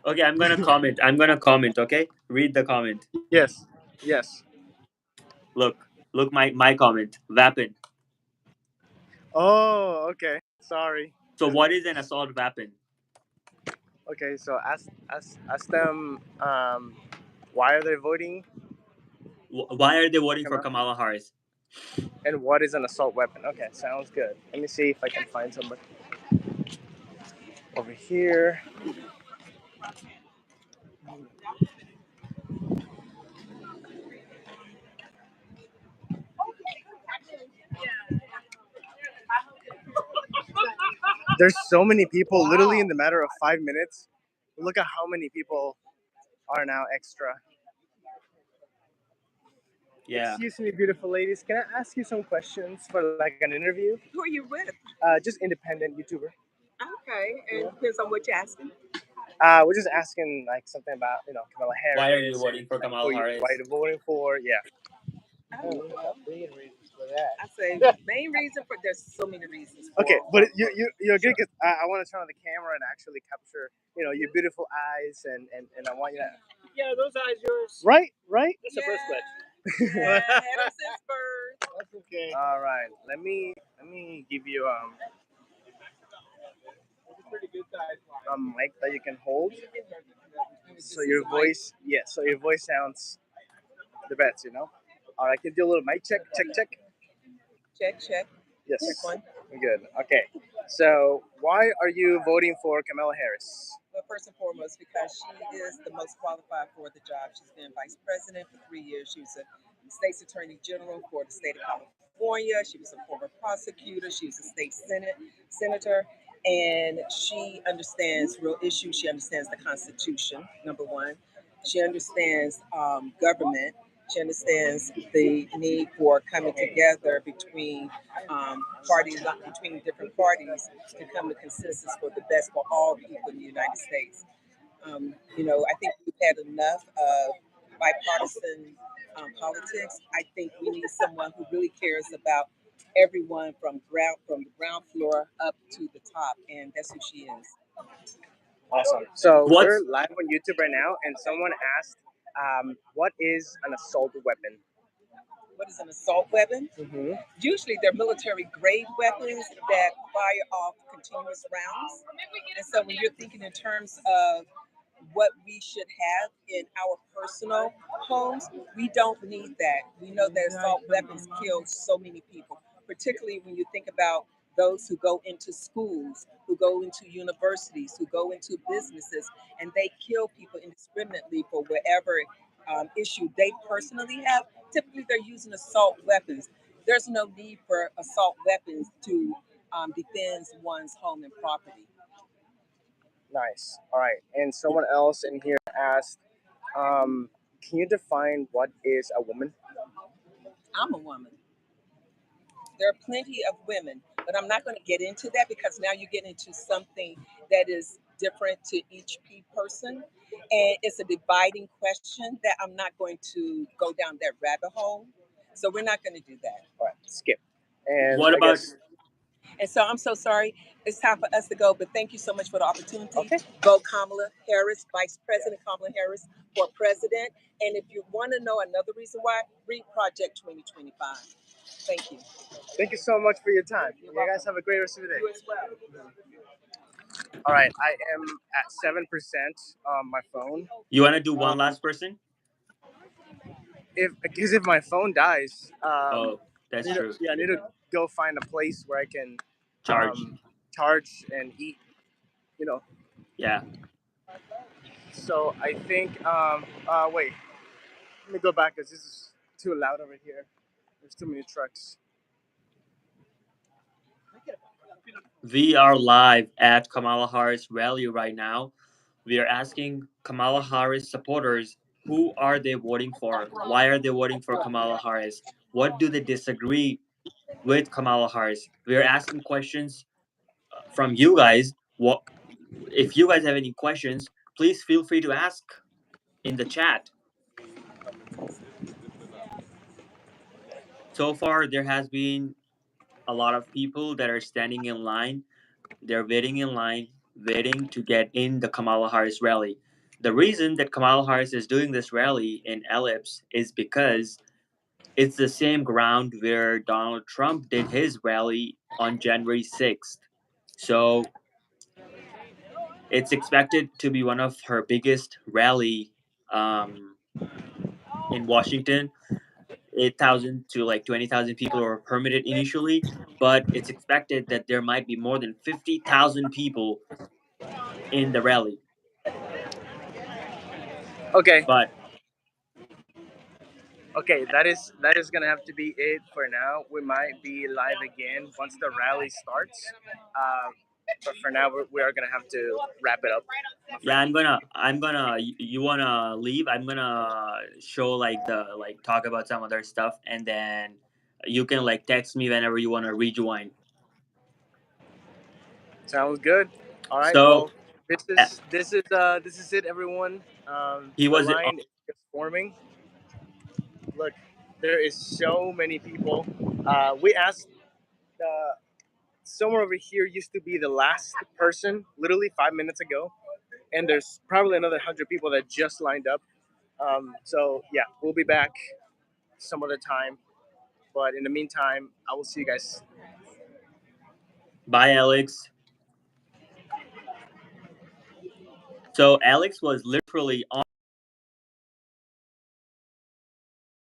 Okay. I'm gonna comment. I'm gonna comment. Okay. Read the comment. Yes. Yes. Look. Look. My comment. Weapon. Oh, okay. Sorry. So what is an assault weapon? Okay, so ask them why are they voting Why are they voting for Kamala? Kamala Harris? And what is an assault weapon? Okay, sounds good. Let me see if I can find somebody over here. There's so many people, literally in the matter of 5 minutes. Look at how many people are now extra. Yeah. Excuse me, beautiful ladies. Can I ask you some questions for like an interview? Who are you with? Just independent YouTuber. Okay, and depends on what you're asking. We're just asking like something about Kamala Why are you Harris and voting for like Kamala why Harris? you're voting for. Yeah. Oh, well, I say main reason for there's so many reasons. For, Okay, but you're good because I want to turn on the camera and actually capture your beautiful eyes and I want you to. Yeah, those eyes yours. Right. That's the first question. Yeah, had 'em since birth. That's okay. All right. Let me give you a mic that you can hold so your voice sounds the best. All right. Can you do a little mic check? Check. Check. Yes. Check one. Good. Okay. So why are you voting for Kamala Harris? Well, first and foremost, because she is the most qualified for the job. She's been vice president for 3 years. She was a state's attorney general for the state of California. She was a former prosecutor. She was a state senator, and she understands real issues. She understands the Constitution. Number one, she understands government. She understands the need for coming together between parties, between different parties, to come to consensus for the best for all people in the United States. I think we've had enough of bipartisan politics. I think we need someone who really cares about everyone from the ground floor up to the top, and that's who she is. Awesome. So we're What's live on YouTube right now, and someone asked, "What is an assault weapon?" What is an assault weapon? Mm-hmm. Usually, they're military grade weapons that fire off continuous rounds. And so, when you're thinking in terms of what we should have in our personal homes, we don't need that. We know that assault weapons kill so many people, particularly when you think about those who go into schools, who go into universities, who go into businesses, and they kill people indiscriminately for whatever issue they personally have. Typically, they're using assault weapons. There's no need for assault weapons to defend one's home and property. Nice. All right. And someone else in here asked, "Can you define what is a woman?" I'm a woman. There are plenty of women, but I'm not going to get into that because now you get into something that is different to each person. And it's a dividing question that I'm not going to go down that rabbit hole. So we're not going to do that. All right, skip. And What I about guess And so I'm so sorry. It's time for us to go, but thank you so much for the opportunity. okay. Vote Kamala Harris, Vice President Kamala Harris for president. And if you want to know another reason why, read Project 2025. Thank you. Thank you so much for your time. You guys have a great rest of your day. You as well. All right, I am at 7% on my phone. you want to do one Um, last person? if my phone dies, Oh, that's true. I need to go find a place where I can Charge. charge and eat. You know. Yeah. So I think wait, let me go back because this is too loud over here. There's too many trucks. We are live at Kamala Harris rally right now. We are asking Kamala Harris supporters who are they voting for? Why are they voting for Kamala Harris? What do they disagree with Kamala Harris? We are asking questions from you guys. What if you guys have any questions? Please feel free to ask in the chat. So far, there has been a lot of people that are standing in line. They're waiting in line, waiting to get in the Kamala Harris rally. The reason that Kamala Harris is doing this rally in Ellipse is because it's the same ground where Donald Trump did his rally on January 6th. So it's expected to be one of her biggest rally um, in Washington. 8,000 to like 20,000 people were permitted initially, but it's expected that there might be more than 50,000 people in the rally. Okay. But Okay, that is gonna have to be it for now. We might be live again once the rally starts. But for now, we are gonna have to wrap it up. yeah, I'm gonna you wanna leave? I'm gonna show like the like talk about some other stuff, and then you can like text me whenever you wanna rejoin. Sounds good. All right. So Well, uh, this is it, everyone. he The was line is forming. Look, there is so many people. We asked. Someone over here used to be the last person, literally 5 minutes ago, and there's probably another 100 people that just lined up. So yeah, we'll be back some other time. But in the meantime, I will see you guys. Bye, Alex. So Alex was literally on